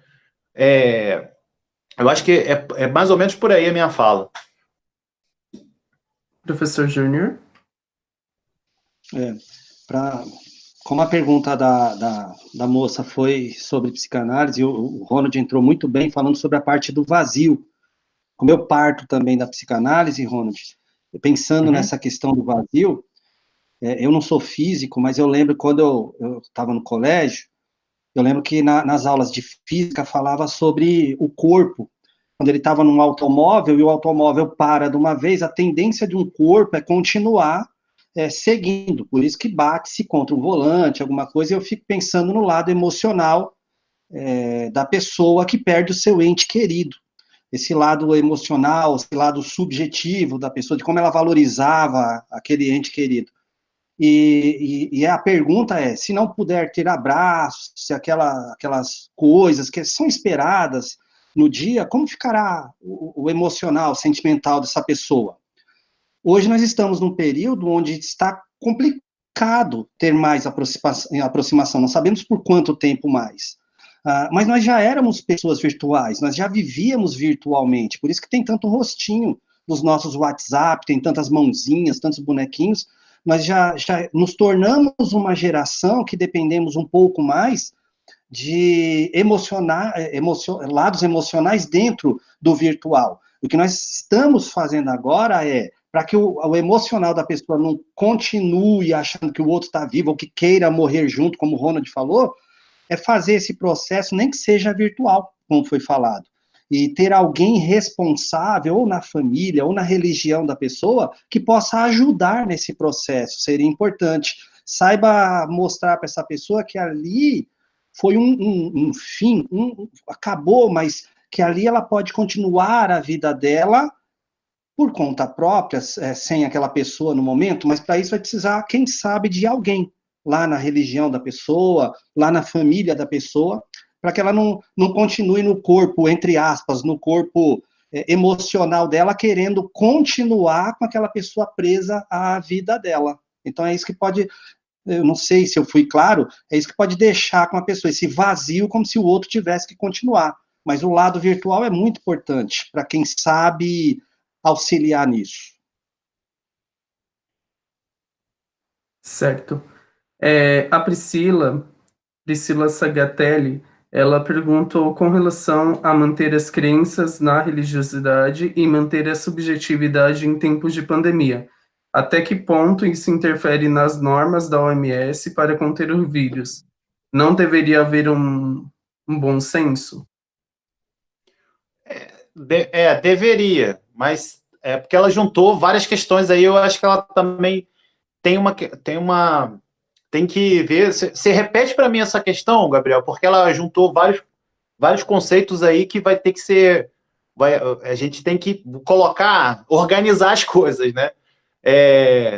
Eu acho que é mais ou menos por aí a minha fala. Professor Júnior? Como a pergunta da moça foi sobre psicanálise, o Ronald entrou muito bem falando sobre a parte do vazio. Como eu parto também da psicanálise, Ronald, pensando nessa questão do vazio, eu não sou físico, mas eu lembro quando eu estava no colégio, eu lembro que nas aulas de física falava sobre o corpo. Quando ele estava num automóvel e o automóvel para de uma vez, a tendência de um corpo é continuar seguindo. Por isso que bate-se contra um volante, alguma coisa, e eu fico pensando no lado emocional da pessoa que perde o seu ente querido. Esse lado emocional, esse lado subjetivo da pessoa, de como ela valorizava aquele ente querido. E a pergunta é, se não puder ter abraços, se aquelas coisas que são esperadas no dia, como ficará o emocional, o sentimental dessa pessoa? Hoje nós estamos num período onde está complicado ter mais aproximação, não sabemos por quanto tempo mais. Mas nós já éramos pessoas virtuais, nós já vivíamos virtualmente, por isso que tem tanto rostinho nos nossos WhatsApp, tem tantas mãozinhas, tantos bonequinhos, nós já nos tornamos uma geração que dependemos um pouco mais de lados emocionais dentro do virtual. O que nós estamos fazendo agora para que o emocional da pessoa não continue achando que o outro está vivo ou que queira morrer junto, como o Ronald falou, é fazer esse processo, nem que seja virtual, como foi falado. E ter alguém responsável, ou na família, ou na religião da pessoa, que possa ajudar nesse processo, seria importante. Saiba mostrar para essa pessoa que ali foi um fim, acabou, mas que ali ela pode continuar a vida dela por conta própria, sem aquela pessoa no momento, mas para isso vai precisar, quem sabe, de alguém lá na religião da pessoa, lá na família da pessoa, para que ela não continue no corpo, entre aspas, no corpo emocional dela, querendo continuar com aquela pessoa presa à vida dela. Então é isso que pode, eu não sei se eu fui claro, é isso que pode deixar com a pessoa, esse vazio, como se o outro tivesse que continuar. Mas o lado virtual é muito importante, para quem sabe auxiliar nisso. Certo. A Priscila Sagatelli, Ela perguntou com relação a manter as crenças na religiosidade e manter a subjetividade em tempos de pandemia. Até que ponto isso interfere nas normas da OMS para conter o vírus? Não deveria haver um bom senso? Deveria, mas é porque ela juntou várias questões aí, eu acho que ela também tem que ver. Você repete para mim essa questão, Gabriel, porque ela juntou vários conceitos aí que vai ter que ser. A gente tem que organizar as coisas, né?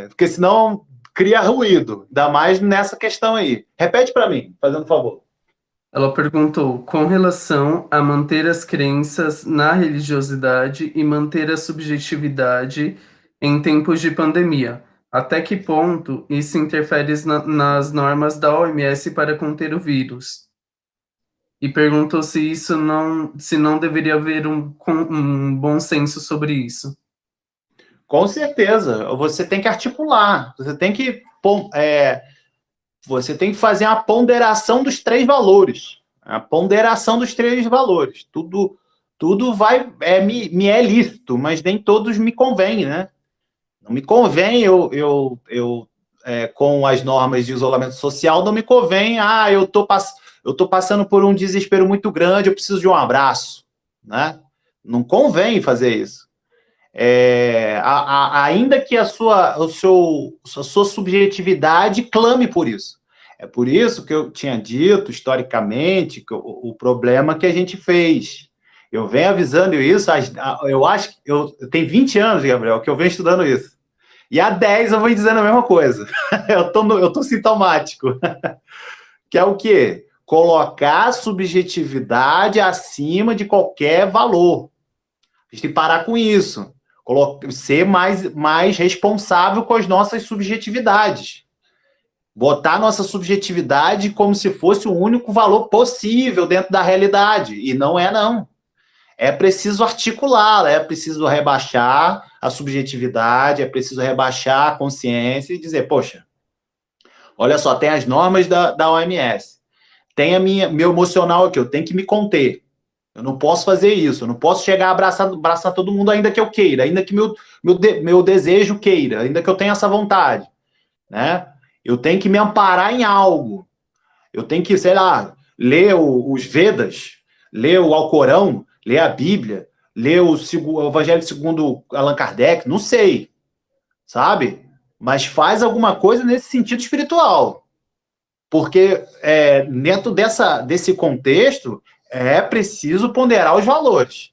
Porque senão cria ruído, ainda mais nessa questão aí. Repete para mim, fazendo favor. Ela perguntou com relação a manter as crenças na religiosidade e manter a subjetividade em tempos de pandemia. Até que ponto isso interfere nas normas da OMS para conter o vírus? E perguntou se não deveria haver um bom senso sobre isso. Com certeza, você tem que articular, você tem que fazer a ponderação dos três valores. A ponderação dos três valores. Tudo me é lícito, mas nem todos me convém, né? Não me convém com as normas de isolamento social, não me convém, eu tô passando por um desespero muito grande, eu preciso de um abraço, né? Não convém fazer isso. Ainda que a sua subjetividade clame por isso. É por isso que eu tinha dito, historicamente, que o problema que a gente fez. Eu venho avisando isso, eu acho que eu tenho 20 anos, Gabriel, que eu venho estudando isso. E há 10 eu vou dizendo a mesma coisa. Eu tô sintomático. Que é o quê? Colocar a subjetividade acima de qualquer valor. A gente tem que parar com isso. Ser mais responsável com as nossas subjetividades. Botar nossa subjetividade como se fosse o único valor possível dentro da realidade. E não é, não. É preciso articular, é preciso rebaixar a subjetividade, é preciso rebaixar a consciência e dizer, poxa, olha só, tem as normas da OMS, tem meu emocional aqui, eu tenho que me conter. Eu não posso fazer isso, eu não posso chegar a abraçar todo mundo ainda que eu queira, ainda que meu desejo queira, ainda que eu tenha essa vontade, né? Eu tenho que me amparar em algo. Eu tenho que, sei lá, ler os Vedas, ler o Alcorão, ler a Bíblia, ler o Evangelho segundo Allan Kardec, não sei, sabe? Mas faz alguma coisa nesse sentido espiritual. Porque dentro desse contexto é preciso ponderar os valores,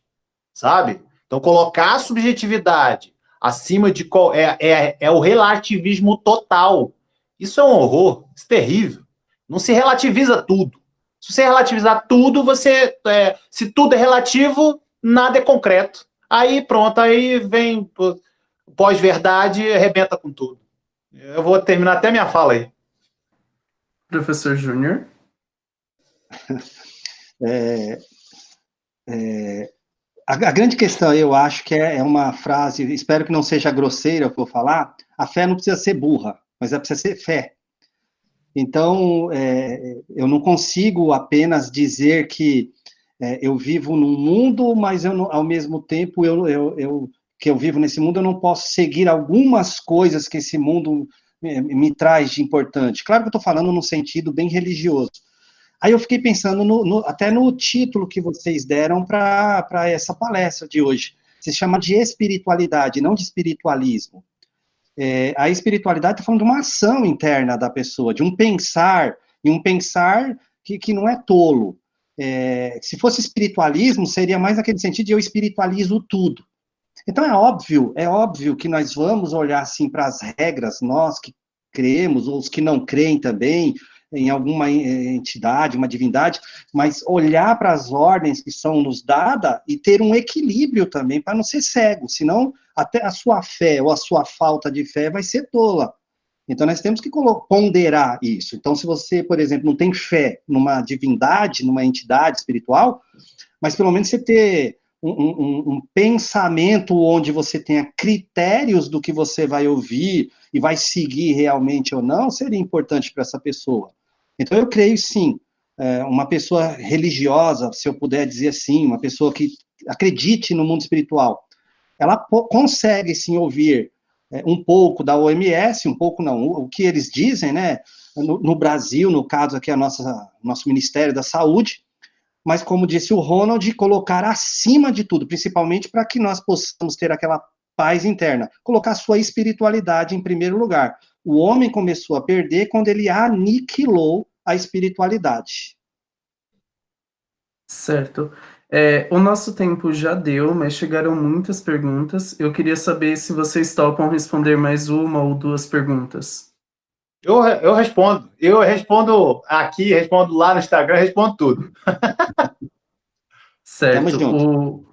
sabe? Então, colocar a subjetividade acima de o relativismo total. Isso é um horror, isso é terrível. Não se relativiza tudo. Se você relativizar tudo, se tudo é relativo, nada é concreto. Aí pronto, aí vem pós-verdade e arrebenta com tudo. Eu vou terminar até minha fala aí. Professor Júnior? A grande questão, eu acho que é uma frase, espero que não seja grosseira o que eu vou falar, a fé não precisa ser burra, mas ela precisa ser fé. Então, eu não consigo apenas dizer que eu vivo num mundo, mas ao mesmo tempo que eu vivo nesse mundo, eu não posso seguir algumas coisas que esse mundo me traz de importante. Claro que eu estou falando num sentido bem religioso. Aí eu fiquei pensando até no título que vocês deram para essa palestra de hoje. Se chama de espiritualidade, não de espiritualismo. A espiritualidade está falando de uma ação interna da pessoa, de um pensar, e um pensar que não é tolo. Se fosse espiritualismo, seria mais naquele sentido de eu espiritualizo tudo. Então é óbvio que nós vamos olhar assim para as regras, nós que cremos, ou os que não creem também, em alguma entidade, uma divindade, mas olhar para as ordens que são nos dadas e ter um equilíbrio também, para não ser cego, senão até a sua fé ou a sua falta de fé vai ser tola. Então, nós temos que ponderar isso. Então, se você, por exemplo, não tem fé numa divindade, numa entidade espiritual, mas pelo menos você ter um pensamento onde você tenha critérios do que você vai ouvir e vai seguir realmente ou não, seria importante para essa pessoa. Então, eu creio, sim, uma pessoa religiosa, se eu puder dizer assim, uma pessoa que acredite no mundo espiritual, ela consegue, sim, ouvir um pouco da OMS, um pouco não, o que eles dizem, né, no Brasil, no caso aqui, nosso Ministério da Saúde, mas, como disse o Ronald, colocar acima de tudo, principalmente para que nós possamos ter aquela paz interna, colocar sua espiritualidade em primeiro lugar. O homem começou a perder quando ele aniquilou a espiritualidade. Certo. O nosso tempo já deu, mas chegaram muitas perguntas. Eu queria saber se vocês topam responder mais uma ou duas perguntas. Eu respondo. Eu respondo aqui, respondo lá no Instagram, respondo tudo. Tamo Certo. junto.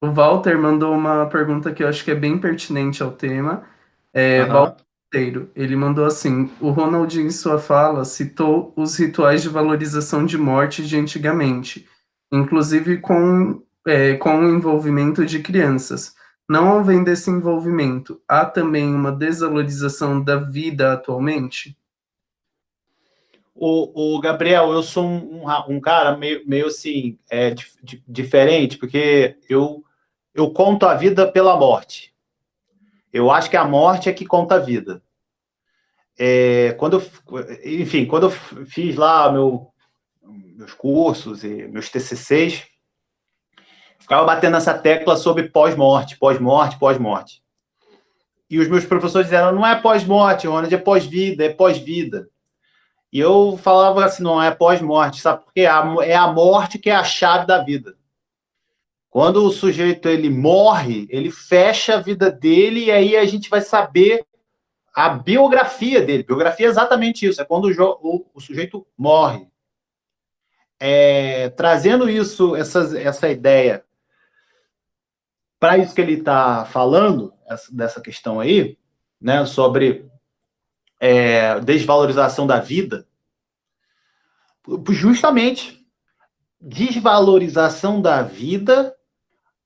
O Walter mandou uma pergunta que eu acho que é bem pertinente ao tema. Aham. Walter, ele mandou assim: o Ronald, em sua fala, citou os rituais de valorização de morte de antigamente, inclusive com o envolvimento de crianças. Não havendo esse envolvimento, há também uma desvalorização da vida atualmente? O Gabriel, eu sou um cara meio assim, diferente, porque eu conto a vida pela morte. Eu acho que a morte é que conta a vida. Quando eu fiz lá meus cursos e meus TCCs, ficava batendo essa tecla sobre pós-morte, pós-morte, pós-morte. E os meus professores disseram, não é pós-morte, Ronald, é pós-vida, é pós-vida. E eu falava assim, não é pós-morte, sabe por quê? É a morte que é a chave da vida. Quando o sujeito ele morre, ele fecha a vida dele e aí a gente vai saber a biografia dele. Biografia é exatamente isso, é quando o sujeito morre. Trazendo essa ideia para isso que ele está falando, dessa questão aí, né, sobre desvalorização da vida, justamente desvalorização da vida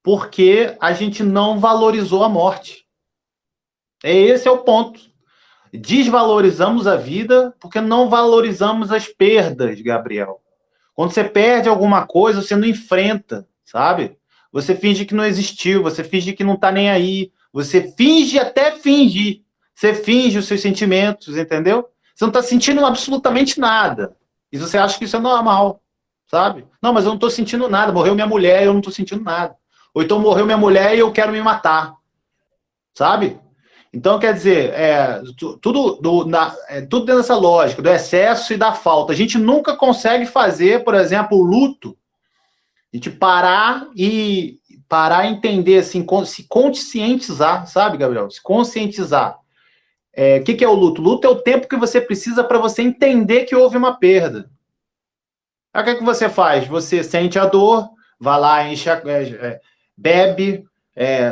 porque a gente não valorizou a morte. Esse é o ponto. Desvalorizamos a vida porque não valorizamos as perdas, Gabriel. Quando você perde alguma coisa, você não enfrenta, sabe? Você finge que não existiu, você finge que não tá nem aí, você finge até fingir. Você finge os seus sentimentos, entendeu? Você não tá sentindo absolutamente nada. E você acha que isso é normal, sabe? Não, mas eu não tô sentindo nada. Morreu minha mulher, eu não tô sentindo nada. Ou então morreu minha mulher e eu quero me matar, sabe? Então, quer dizer, tudo dentro dessa lógica do excesso e da falta. A gente nunca consegue fazer, por exemplo, o luto. A gente parar e entender, assim, se conscientizar, sabe, Gabriel? Se conscientizar. O que é o luto? O luto é o tempo que você precisa para você entender que houve uma perda. Aí o que você faz? Você sente a dor, vai lá, enche, bebe,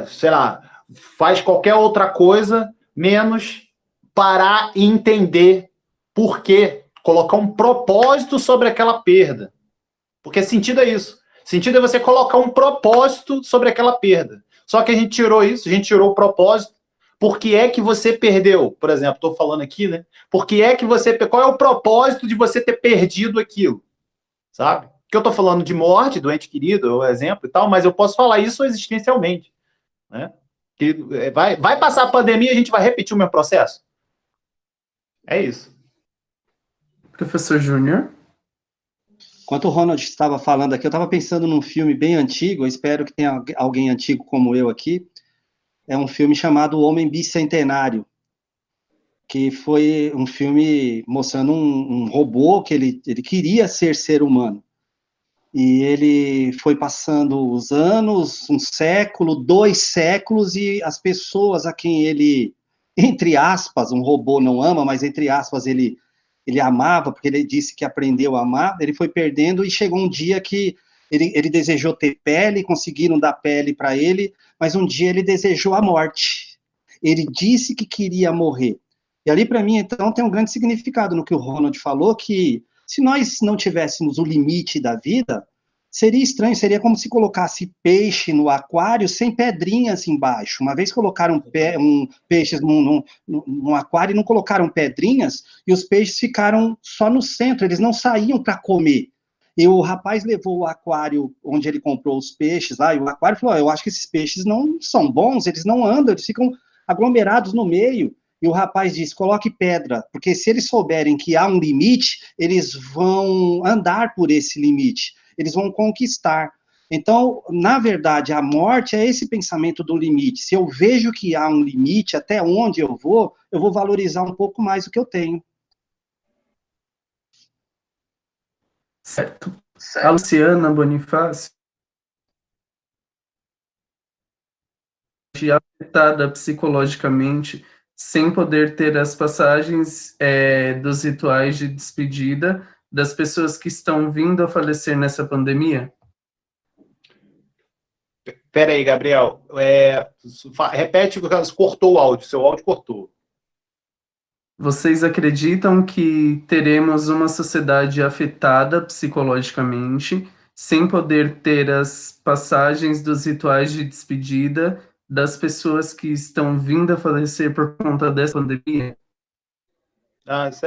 sei lá, faz qualquer outra coisa, menos parar e entender por quê. Colocar um propósito sobre aquela perda. Porque sentido é isso. Sentido é você colocar um propósito sobre aquela perda. Só que a gente tirou isso, a gente tirou o propósito. Por que é que você perdeu? Por exemplo, estou falando aqui, né? Por que é que qual é o propósito de você ter perdido aquilo? Sabe? Que eu estou falando de morte, do ente querido, é o exemplo e tal, mas eu posso falar isso existencialmente, né? Que vai passar a pandemia e a gente vai repetir o mesmo processo? É isso. Professor Júnior? Enquanto o Ronald estava falando aqui, eu estava pensando num filme bem antigo, eu espero que tenha alguém antigo como eu aqui, é um filme chamado O Homem Bicentenário, que foi um filme mostrando um robô que ele queria ser humano. E ele foi passando os anos, um século, 2 séculos, e as pessoas a quem ele, entre aspas, um robô não ama, mas entre aspas ele amava, porque ele disse que aprendeu a amar, ele foi perdendo e chegou um dia que ele desejou ter pele, conseguiram dar pele para ele, mas um dia ele desejou a morte. Ele disse que queria morrer. E ali, para mim, então, tem um grande significado no que o Ronald falou, que se nós não tivéssemos o limite da vida, seria estranho, seria como se colocasse peixe no aquário sem pedrinhas embaixo. Uma vez colocaram peixes num aquário e não colocaram pedrinhas, e os peixes ficaram só no centro, eles não saíam para comer. E o rapaz levou o aquário onde ele comprou os peixes lá, e o aquário falou, eu acho que esses peixes não são bons, eles não andam, eles ficam aglomerados no meio. E o rapaz disse, coloque pedra, porque se eles souberem que há um limite, eles vão andar por esse limite, eles vão conquistar. Então, na verdade, a morte é esse pensamento do limite. Se eu vejo que há um limite, até onde eu vou valorizar um pouco mais o que eu tenho. Certo. A Luciana Bonifácio, afetada psicologicamente, sem poder ter as passagens dos rituais de despedida das pessoas que estão vindo a falecer nessa pandemia? Pera aí, Gabriel. Repete, cortou o áudio, seu áudio cortou. Vocês acreditam que teremos uma sociedade afetada psicologicamente, sem poder ter as passagens dos rituais de despedida das pessoas que estão vindo a falecer por conta dessa pandemia? Isso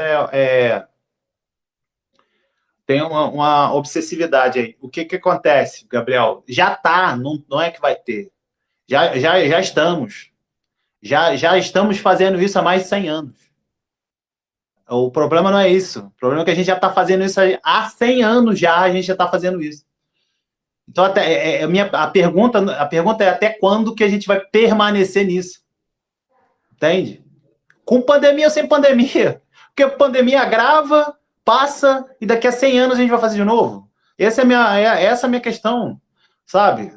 tem uma obsessividade aí. O que acontece, Gabriel? Já está, não é que vai ter. Já estamos. Já estamos fazendo isso há mais de 100 anos. O problema não é isso. O problema é que a gente já está fazendo isso há 100 anos já, a gente já está fazendo isso. Então, a pergunta é até quando que a gente vai permanecer nisso? Entende? Com pandemia ou sem pandemia? Porque a pandemia agrava, passa, e daqui a 100 anos a gente vai fazer de novo. Essa é a minha questão, sabe?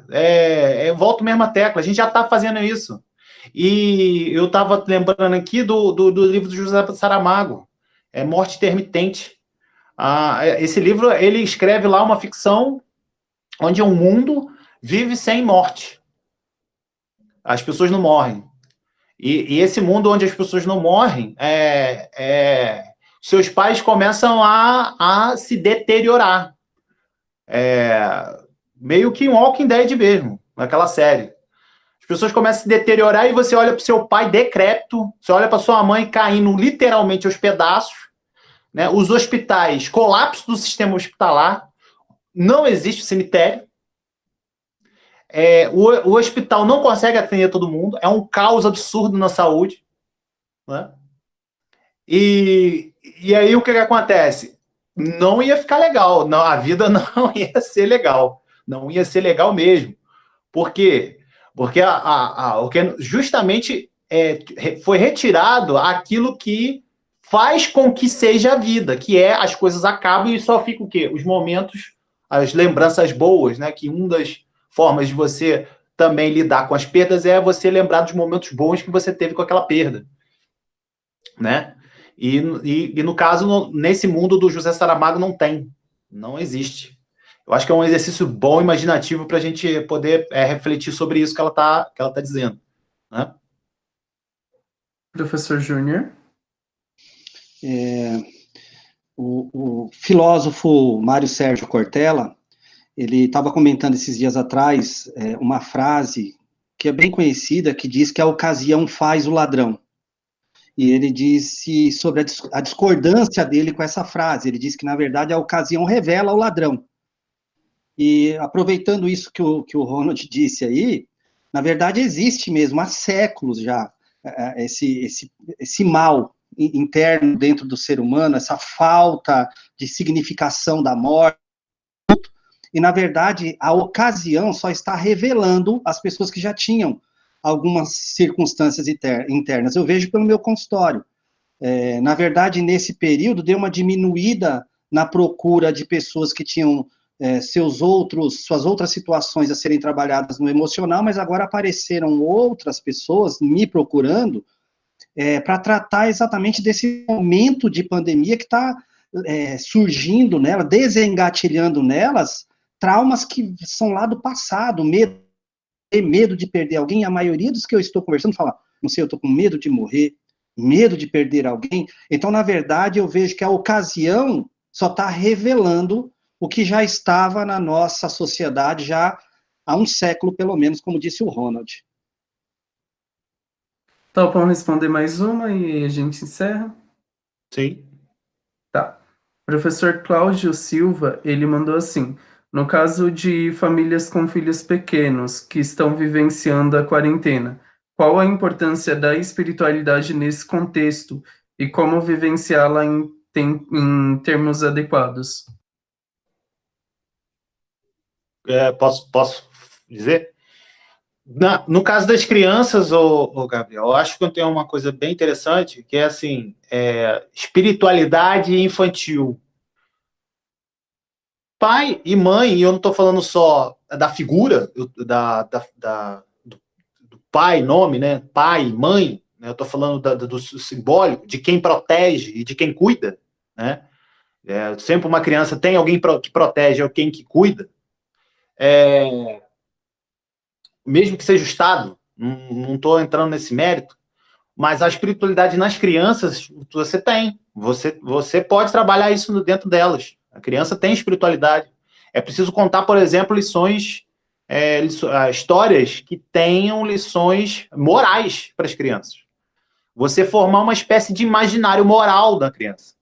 Eu volto mesmo à tecla, a gente já está fazendo isso. E eu estava lembrando aqui do livro do José Saramago, Morte Intermitente. Esse livro, ele escreve lá uma ficção onde um mundo vive sem morte. As pessoas não morrem. E esse mundo onde as pessoas não morrem, seus pais começam a se deteriorar. Meio que um Walking Dead mesmo, naquela série. As pessoas começam a se deteriorar e você olha para o seu pai decrépito, você olha para sua mãe caindo literalmente aos pedaços, né? Os hospitais, colapso do sistema hospitalar, não existe cemitério. O hospital não consegue atender todo mundo, é um caos absurdo na saúde, né? E aí o que acontece? Não ia ficar legal, não, a vida não ia ser legal, não ia ser legal mesmo. Por quê? Porque justamente foi retirado aquilo que faz com que seja a vida, que as coisas acabam e só fica o quê? Os momentos, as lembranças boas, né? Que uma das formas de você também lidar com as perdas é você lembrar dos momentos bons que você teve com aquela perda, né? E no caso, nesse mundo do José Saramago não existe. Eu acho que é um exercício bom, imaginativo, para a gente poder refletir sobre isso que ela tá dizendo, né? Professor Júnior? O filósofo Mário Sérgio Cortella, ele estava comentando esses dias atrás uma frase que é bem conhecida, que diz que a ocasião faz o ladrão. E ele disse sobre a discordância dele com essa frase. Ele disse que, na verdade, a ocasião revela o ladrão. E aproveitando isso que o Ronald disse aí, na verdade existe mesmo, há séculos já, esse mal interno dentro do ser humano, essa falta de significação da morte. E, na verdade, a ocasião só está revelando as pessoas que já tinham algumas circunstâncias internas. Eu vejo pelo meu consultório. Na verdade, nesse período, deu uma diminuída na procura de pessoas que tinham suas outras situações a serem trabalhadas no emocional, mas agora apareceram outras pessoas me procurando para tratar exatamente desse momento de pandemia que está surgindo nela, desengatilhando nelas, traumas que são lá do passado, medo de perder alguém. A maioria dos que eu estou conversando fala, não sei, eu estou com medo de morrer, medo de perder alguém. Então, na verdade, eu vejo que a ocasião só está revelando o que já estava na nossa sociedade já há um século, pelo menos, como disse o Ronald. Topam responder mais uma e a gente encerra? Sim. Tá. Professor Cláudio Silva, ele mandou assim: no caso de famílias com filhos pequenos que estão vivenciando a quarentena, qual a importância da espiritualidade nesse contexto e como vivenciá-la em termos adequados? Posso dizer? No caso das crianças, Gabriel, eu acho que eu tenho uma coisa bem interessante, que é assim, espiritualidade infantil. Pai e mãe, e eu não estou falando só da figura, do pai, nome, né? Pai, mãe, né? Eu estou falando do simbólico, de quem protege e de quem cuida, né? Sempre uma criança tem alguém que protege, alguém que cuida. Mesmo que seja o Estado, não estou entrando nesse mérito, mas a espiritualidade nas crianças você tem. Você pode trabalhar isso dentro delas. A criança tem espiritualidade. É preciso contar, por exemplo, histórias que tenham lições morais para as crianças. Você formar uma espécie de imaginário moral da criança.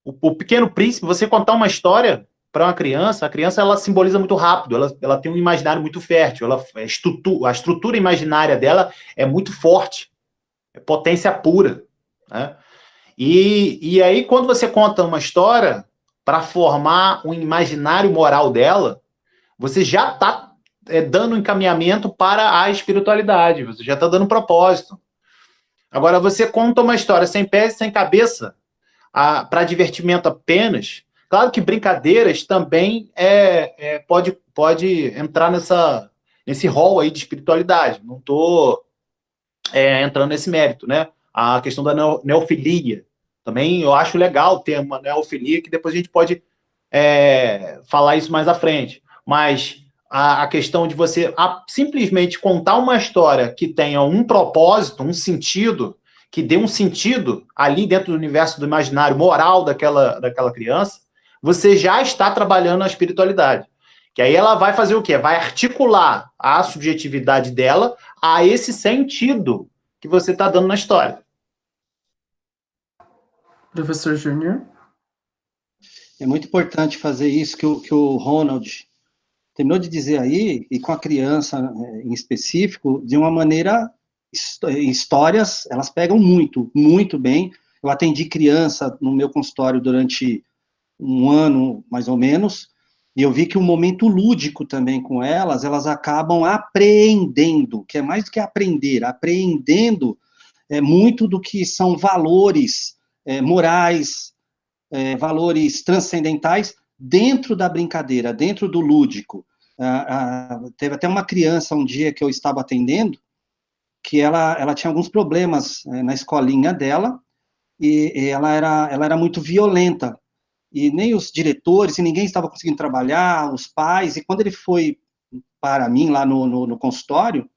O Pequeno Príncipe, você contar uma história para uma criança, a criança ela simboliza muito rápido, ela tem um imaginário muito fértil, a estrutura imaginária dela é muito forte, é potência pura, né? E aí, quando você conta uma história para formar um imaginário moral dela, você já está dando um encaminhamento para a espiritualidade, você já está dando um propósito. Agora, você conta uma história sem pés e sem cabeça, para divertimento apenas, claro que brincadeiras também pode entrar nesse rol aí de espiritualidade. Não estou entrando nesse mérito, né? A questão da neofilia. Também eu acho legal ter uma neofilia, que depois a gente pode falar isso mais à frente. Mas a questão de você simplesmente contar uma história que tenha um propósito, um sentido, que dê um sentido ali dentro do universo do imaginário moral daquela criança, você já está trabalhando a espiritualidade. Que aí ela vai fazer o quê? Vai articular a subjetividade dela a esse sentido que você está dando na história. Professor Júnior? É muito importante fazer isso que o Ronald terminou de dizer aí, e com a criança em específico, de uma maneira, histórias, elas pegam muito, muito bem. Eu atendi criança no meu consultório durante um ano, mais ou menos, e eu vi que o momento lúdico também com elas acabam apreendendo, que é mais do que aprender, apreendendo muito do que são valores morais, valores transcendentais dentro da brincadeira, dentro do lúdico. Teve até uma criança um dia que eu estava atendendo, que ela tinha alguns problemas na escolinha dela, e ela era muito violenta, e nem os diretores, e ninguém estava conseguindo trabalhar, os pais, e quando ele foi para mim lá no consultório,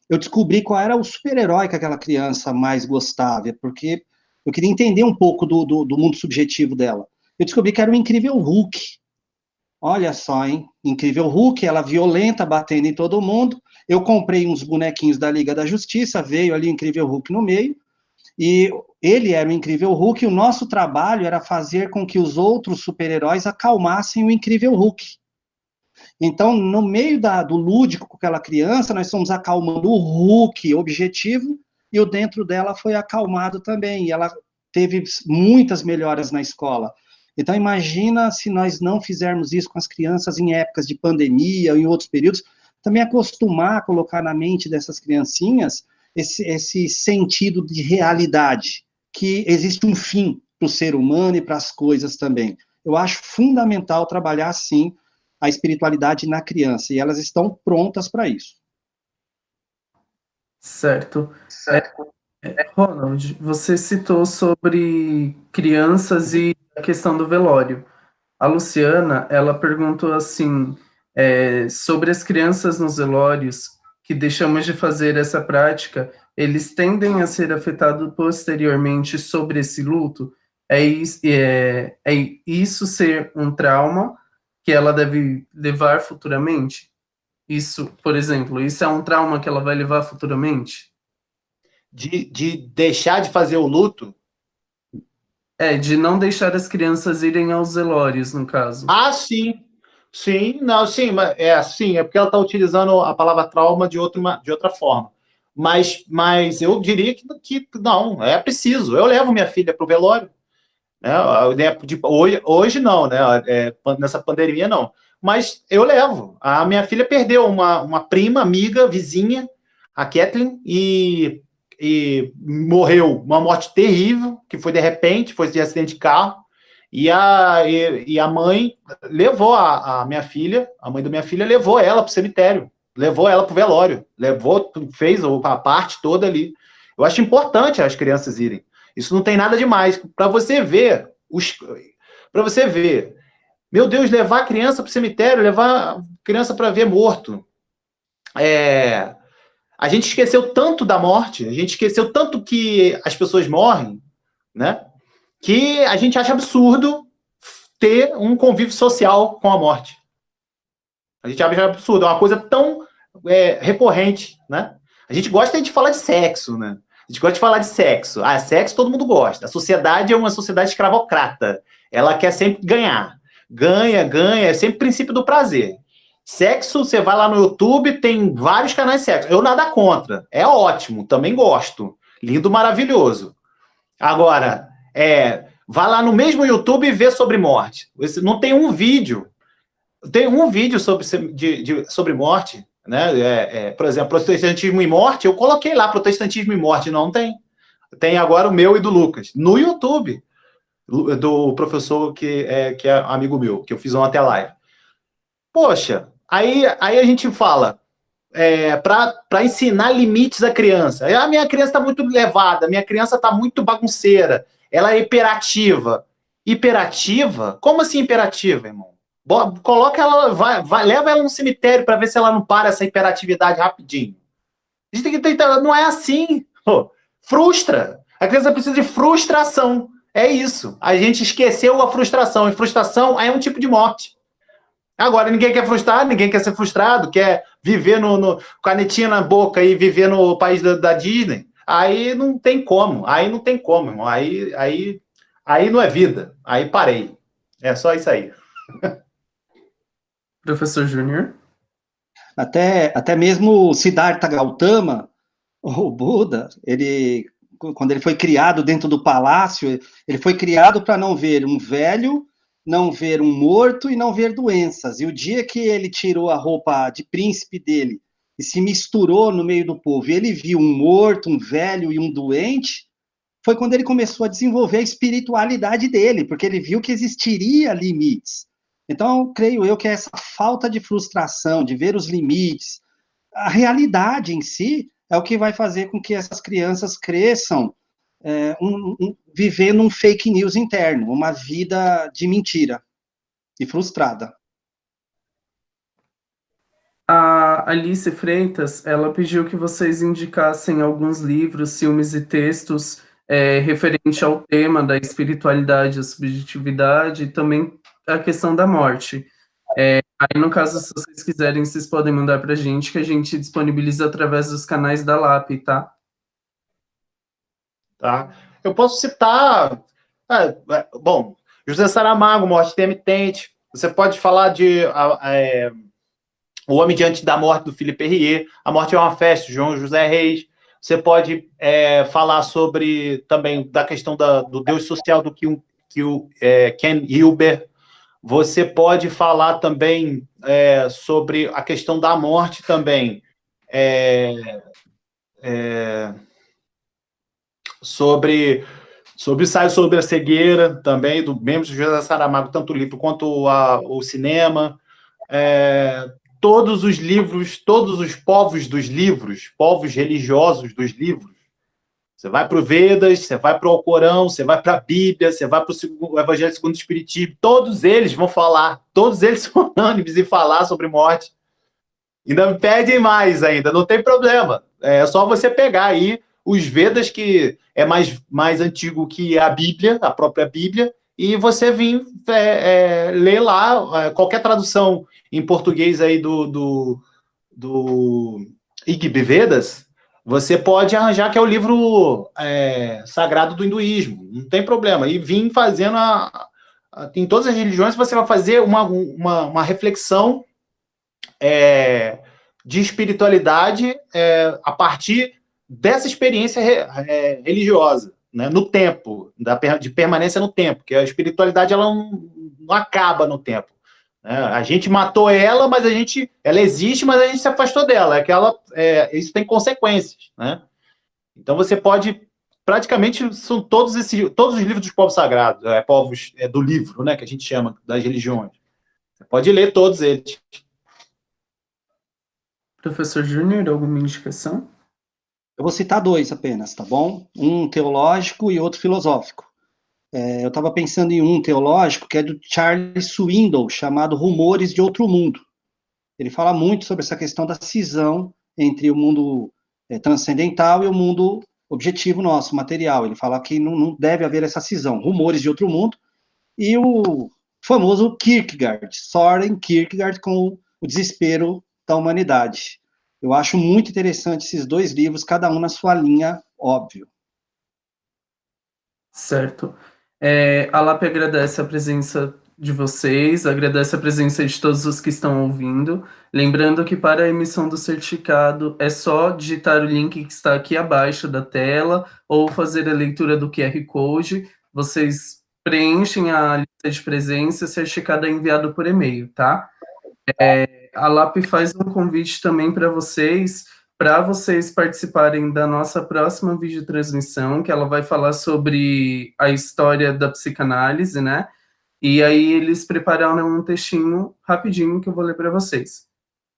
eu descobri qual era o super-herói que aquela criança mais gostava, porque eu queria entender um pouco do mundo subjetivo dela. Eu descobri que era o Incrível Hulk. Olha só, hein? Incrível Hulk, ela violenta, batendo em todo mundo. Eu comprei uns bonequinhos da Liga da Justiça, veio ali o Incrível Hulk no meio, e ele era o Incrível Hulk, e o nosso trabalho era fazer com que os outros super-heróis acalmassem o Incrível Hulk. Então, no meio do lúdico com aquela criança, nós fomos acalmando o Hulk objetivo, e o dentro dela foi acalmado também, e ela teve muitas melhoras na escola. Então, imagina se nós não fizermos isso com as crianças em épocas de pandemia ou em outros períodos, também acostumar a colocar na mente dessas criancinhas esse sentido de realidade, que existe um fim para o ser humano e para as coisas também. Eu acho fundamental trabalhar, sim, a espiritualidade na criança, e elas estão prontas para isso. Certo. Ronald, você citou sobre crianças e a questão do velório. A Luciana, ela perguntou assim, sobre as crianças nos velórios, que deixamos de fazer essa prática, eles tendem a ser afetados posteriormente sobre esse luto? É isso ser um trauma que ela deve levar futuramente? Isso, por exemplo, isso é um trauma que ela vai levar futuramente? De deixar de fazer o luto? De não deixar as crianças irem aos velórios, no caso. Ah, sim. Sim, não, sim, sim, é porque ela está utilizando a palavra trauma de outra forma. Mas eu diria que não, é preciso. Eu levo minha filha para o velório. Né? Hoje não, né? Nessa pandemia não. Mas eu levo. A minha filha perdeu uma prima, amiga, vizinha, a Kathleen, e morreu uma morte terrível, que foi de repente, foi de acidente de carro. E a mãe levou a minha filha, a mãe da minha filha levou ela para o cemitério, levou ela para o velório, fez a parte toda ali. Eu acho importante as crianças irem. Isso não tem nada demais. Para você ver, meu Deus, levar a criança para o cemitério, levar a criança para ver morto. A gente esqueceu tanto da morte, a gente esqueceu tanto que as pessoas morrem, né? Que a gente acha absurdo ter um convívio social com a morte. A gente acha absurdo, é uma coisa tão recorrente, né? A gente gosta de falar de sexo, né? A gente gosta de falar de sexo. Sexo todo mundo gosta. A sociedade é uma sociedade escravocrata. Ela quer sempre ganhar. Ganha, é sempre o princípio do prazer. Sexo, você vai lá no YouTube, tem vários canais de sexo. Eu nada contra. É ótimo, também gosto. Lindo, maravilhoso. Agora, vai lá no mesmo YouTube e vê sobre morte. Não tem um vídeo. Tem um vídeo sobre morte, né? Por exemplo, protestantismo e morte. Eu coloquei lá protestantismo e morte, não tem. Tem agora o meu e do Lucas no YouTube, do professor que é amigo meu, que eu fiz ontem a live. Poxa, aí a gente fala para ensinar limites à criança. A minha criança está muito levada, a minha criança está muito bagunceira, ela é hiperativa. Hiperativa? Como assim hiperativa, irmão? Coloca ela, leva ela no cemitério para ver se ela não para essa hiperatividade rapidinho. A gente tem que tentar, não é assim. Frustra. A criança precisa de frustração. É isso. A gente esqueceu a frustração. E frustração é um tipo de morte. Agora, ninguém quer frustrar, ninguém quer ser frustrado, quer viver canetinha na boca e viver no país da Disney. Aí não tem como. Aí não tem como, irmão. Aí não é vida. Aí parei. É só isso aí. Professor Júnior? Até mesmo Siddhartha Gautama, o Buda, quando ele foi criado dentro do palácio, ele foi criado para não ver um velho, não ver um morto e não ver doenças. E o dia que ele tirou a roupa de príncipe dele e se misturou no meio do povo, e ele viu um morto, um velho e um doente, foi quando ele começou a desenvolver a espiritualidade dele, porque ele viu que existiria limites. Então, creio eu que essa falta de frustração, de ver os limites, a realidade em si, é o que vai fazer com que essas crianças cresçam vivendo um fake news interno, uma vida de mentira e frustrada. A Alice Freitas, ela pediu que vocês indicassem alguns livros, filmes e textos referente ao tema da espiritualidade, a subjetividade e também a questão da morte. Aí, no caso, se vocês quiserem, vocês podem mandar para a gente, que a gente disponibiliza através dos canais da LAP, tá? Tá. Eu posso citar, bom, José Saramago, Morte Intermitente. Você pode falar de O Homem Diante da Morte, do Philippe Herrier, A Morte é uma Festa, João José Reis. Você pode falar sobre também da questão do Deus social do Ken Hilber. Você pode falar também sobre a questão da morte também, sobre o ensaio sobre a cegueira também, do mesmo José Saramago, tanto o livro quanto o cinema. Todos os livros, todos os povos dos livros, povos religiosos dos livros. Você vai para o Vedas, você vai para o Alcorão, você vai para a Bíblia, você vai para o Evangelho segundo o Espiritismo, todos eles vão falar, todos eles são unânimes em falar sobre morte. Ainda me pedem mais ainda, não tem problema. É só você pegar aí os Vedas, que é mais antigo que a Bíblia, a própria Bíblia, e você vir ler lá qualquer tradução em português aí do Rig Vedas, você pode arranjar que é o livro sagrado do hinduísmo, não tem problema, e vir fazendo em todas as religiões você vai fazer uma reflexão de espiritualidade a partir dessa experiência religiosa, né, no tempo, de permanência no tempo, que a espiritualidade ela não acaba no tempo. Né? A gente matou ela, mas ela existe, mas a gente se afastou dela. Isso tem consequências. Né? Então você pode, praticamente, são todos os livros dos povos sagrados, povos do livro, né, que a gente chama das religiões. Você pode ler todos eles. Professor Júnior, alguma indicação? Eu vou citar dois apenas, tá bom? Um teológico e outro filosófico. Eu estava pensando em um teológico que é do Charles Swindoll, chamado Rumores de Outro Mundo. Ele fala muito sobre essa questão da cisão entre o mundo transcendental e o mundo objetivo nosso, material. Ele fala que não deve haver essa cisão. Rumores de Outro Mundo. E o famoso Kierkegaard, Soren Kierkegaard, com o desespero da humanidade. Eu acho muito interessante esses dois livros, cada um na sua linha, óbvio. Certo. A LAP agradece a presença de vocês, agradece a presença de todos os que estão ouvindo. Lembrando que para a emissão do certificado é só digitar o link que está aqui abaixo da tela ou fazer a leitura do QR Code. Vocês preenchem a lista de presença, o certificado é enviado por e-mail, tá? A LAP faz um convite também para vocês participarem da nossa próxima videotransmissão, que ela vai falar sobre a história da psicanálise, né? E aí eles prepararam um textinho rapidinho que eu vou ler para vocês.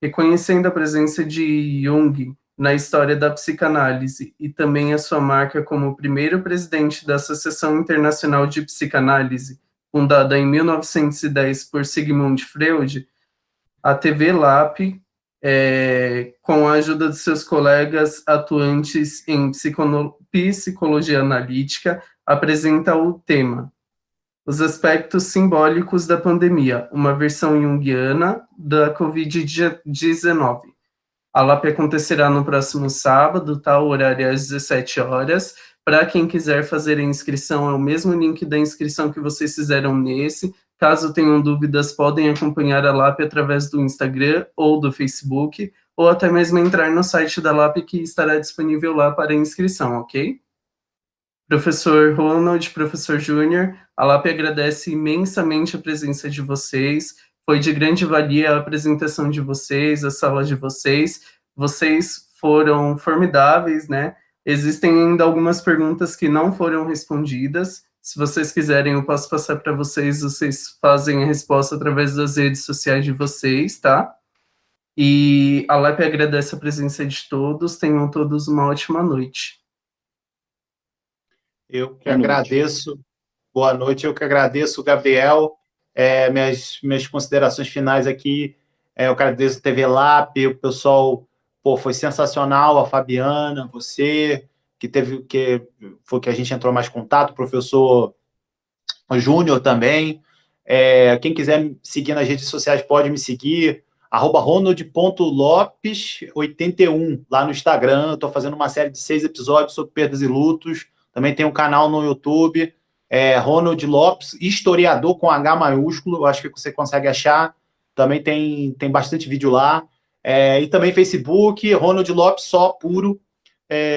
Reconhecendo a presença de Jung na história da psicanálise e também a sua marca como o primeiro presidente da Associação Internacional de Psicanálise, fundada em 1910 por Sigmund Freud, a TV LAP, com a ajuda de seus colegas atuantes em psicologia analítica, apresenta o tema Os Aspectos Simbólicos da Pandemia, uma versão junguiana da Covid-19. A LAP acontecerá no próximo sábado, tá? O horário é às 17 horas. Para quem quiser fazer a inscrição, é o mesmo link da inscrição que vocês fizeram nesse. Caso tenham dúvidas, podem acompanhar a LAP através do Instagram ou do Facebook, ou até mesmo entrar no site da LAP que estará disponível lá para inscrição, ok? Professor Ronald, professor Júnior, a LAP agradece imensamente a presença de vocês. Foi de grande valia a apresentação de vocês, a sala de vocês. Vocês foram formidáveis, né? Existem ainda algumas perguntas que não foram respondidas. Se vocês quiserem, eu posso passar para vocês, vocês fazem a resposta através das redes sociais de vocês, tá? E a LAP agradece a presença de todos. Tenham todos uma ótima noite. Eu que agradeço. Boa noite, eu que agradeço, Gabriel. Minhas considerações finais aqui. Eu agradeço a TV LAP, o pessoal, foi sensacional, a Fabiana, você, que foi que a gente entrou mais em contato, o professor Júnior também. Quem quiser me seguir nas redes sociais pode me seguir, @ronald.lopes81, lá no Instagram. Estou fazendo uma série de 6 episódios sobre perdas e lutos. Também tem um canal no YouTube, Ronald Lopes, historiador com H maiúsculo, eu acho que você consegue achar. Também tem bastante vídeo lá. E também Facebook, Ronald Lopes, só puro,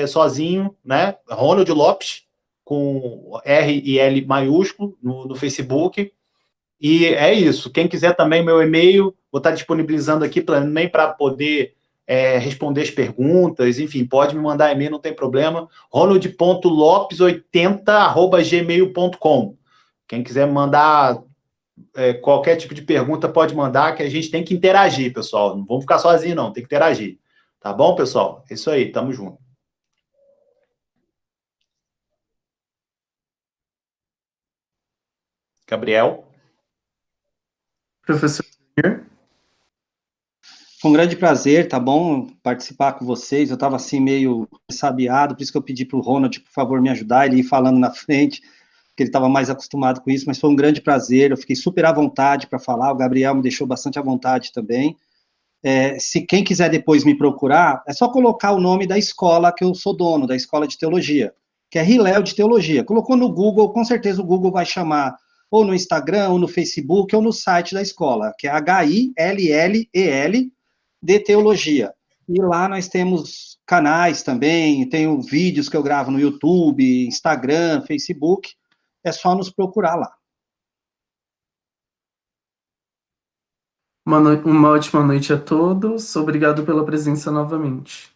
sozinho, né? Ronald Lopes, com R e L maiúsculo, no Facebook. E é isso. Quem quiser também, meu e-mail, vou estar disponibilizando aqui também para poder responder as perguntas. Enfim, pode me mandar e-mail, não tem problema. ronald.lopes80@gmail.com. Quem quiser mandar qualquer tipo de pergunta, pode mandar, que a gente tem que interagir, pessoal. Não vamos ficar sozinhos, não. Tem que interagir. Tá bom, pessoal? É isso aí. Tamo junto. Gabriel? Professor Júnior? Foi um grande prazer, tá bom, participar com vocês. Eu estava assim meio sabiado, por isso que eu pedi para o Ronald, por favor, me ajudar, ele ir falando na frente, porque ele estava mais acostumado com isso, mas foi um grande prazer, eu fiquei super à vontade para falar, o Gabriel me deixou bastante à vontade também. Se quem quiser depois me procurar, é só colocar o nome da escola que eu sou dono, da escola de teologia, que é Hilel de Teologia. Colocou no Google, com certeza o Google vai chamar ou no Instagram, ou no Facebook, ou no site da escola, que é Hillel de Teologia. E lá nós temos canais também, tenho vídeos que eu gravo no YouTube, Instagram, Facebook, é só nos procurar lá. Uma ótima noite a todos. Obrigado pela presença novamente.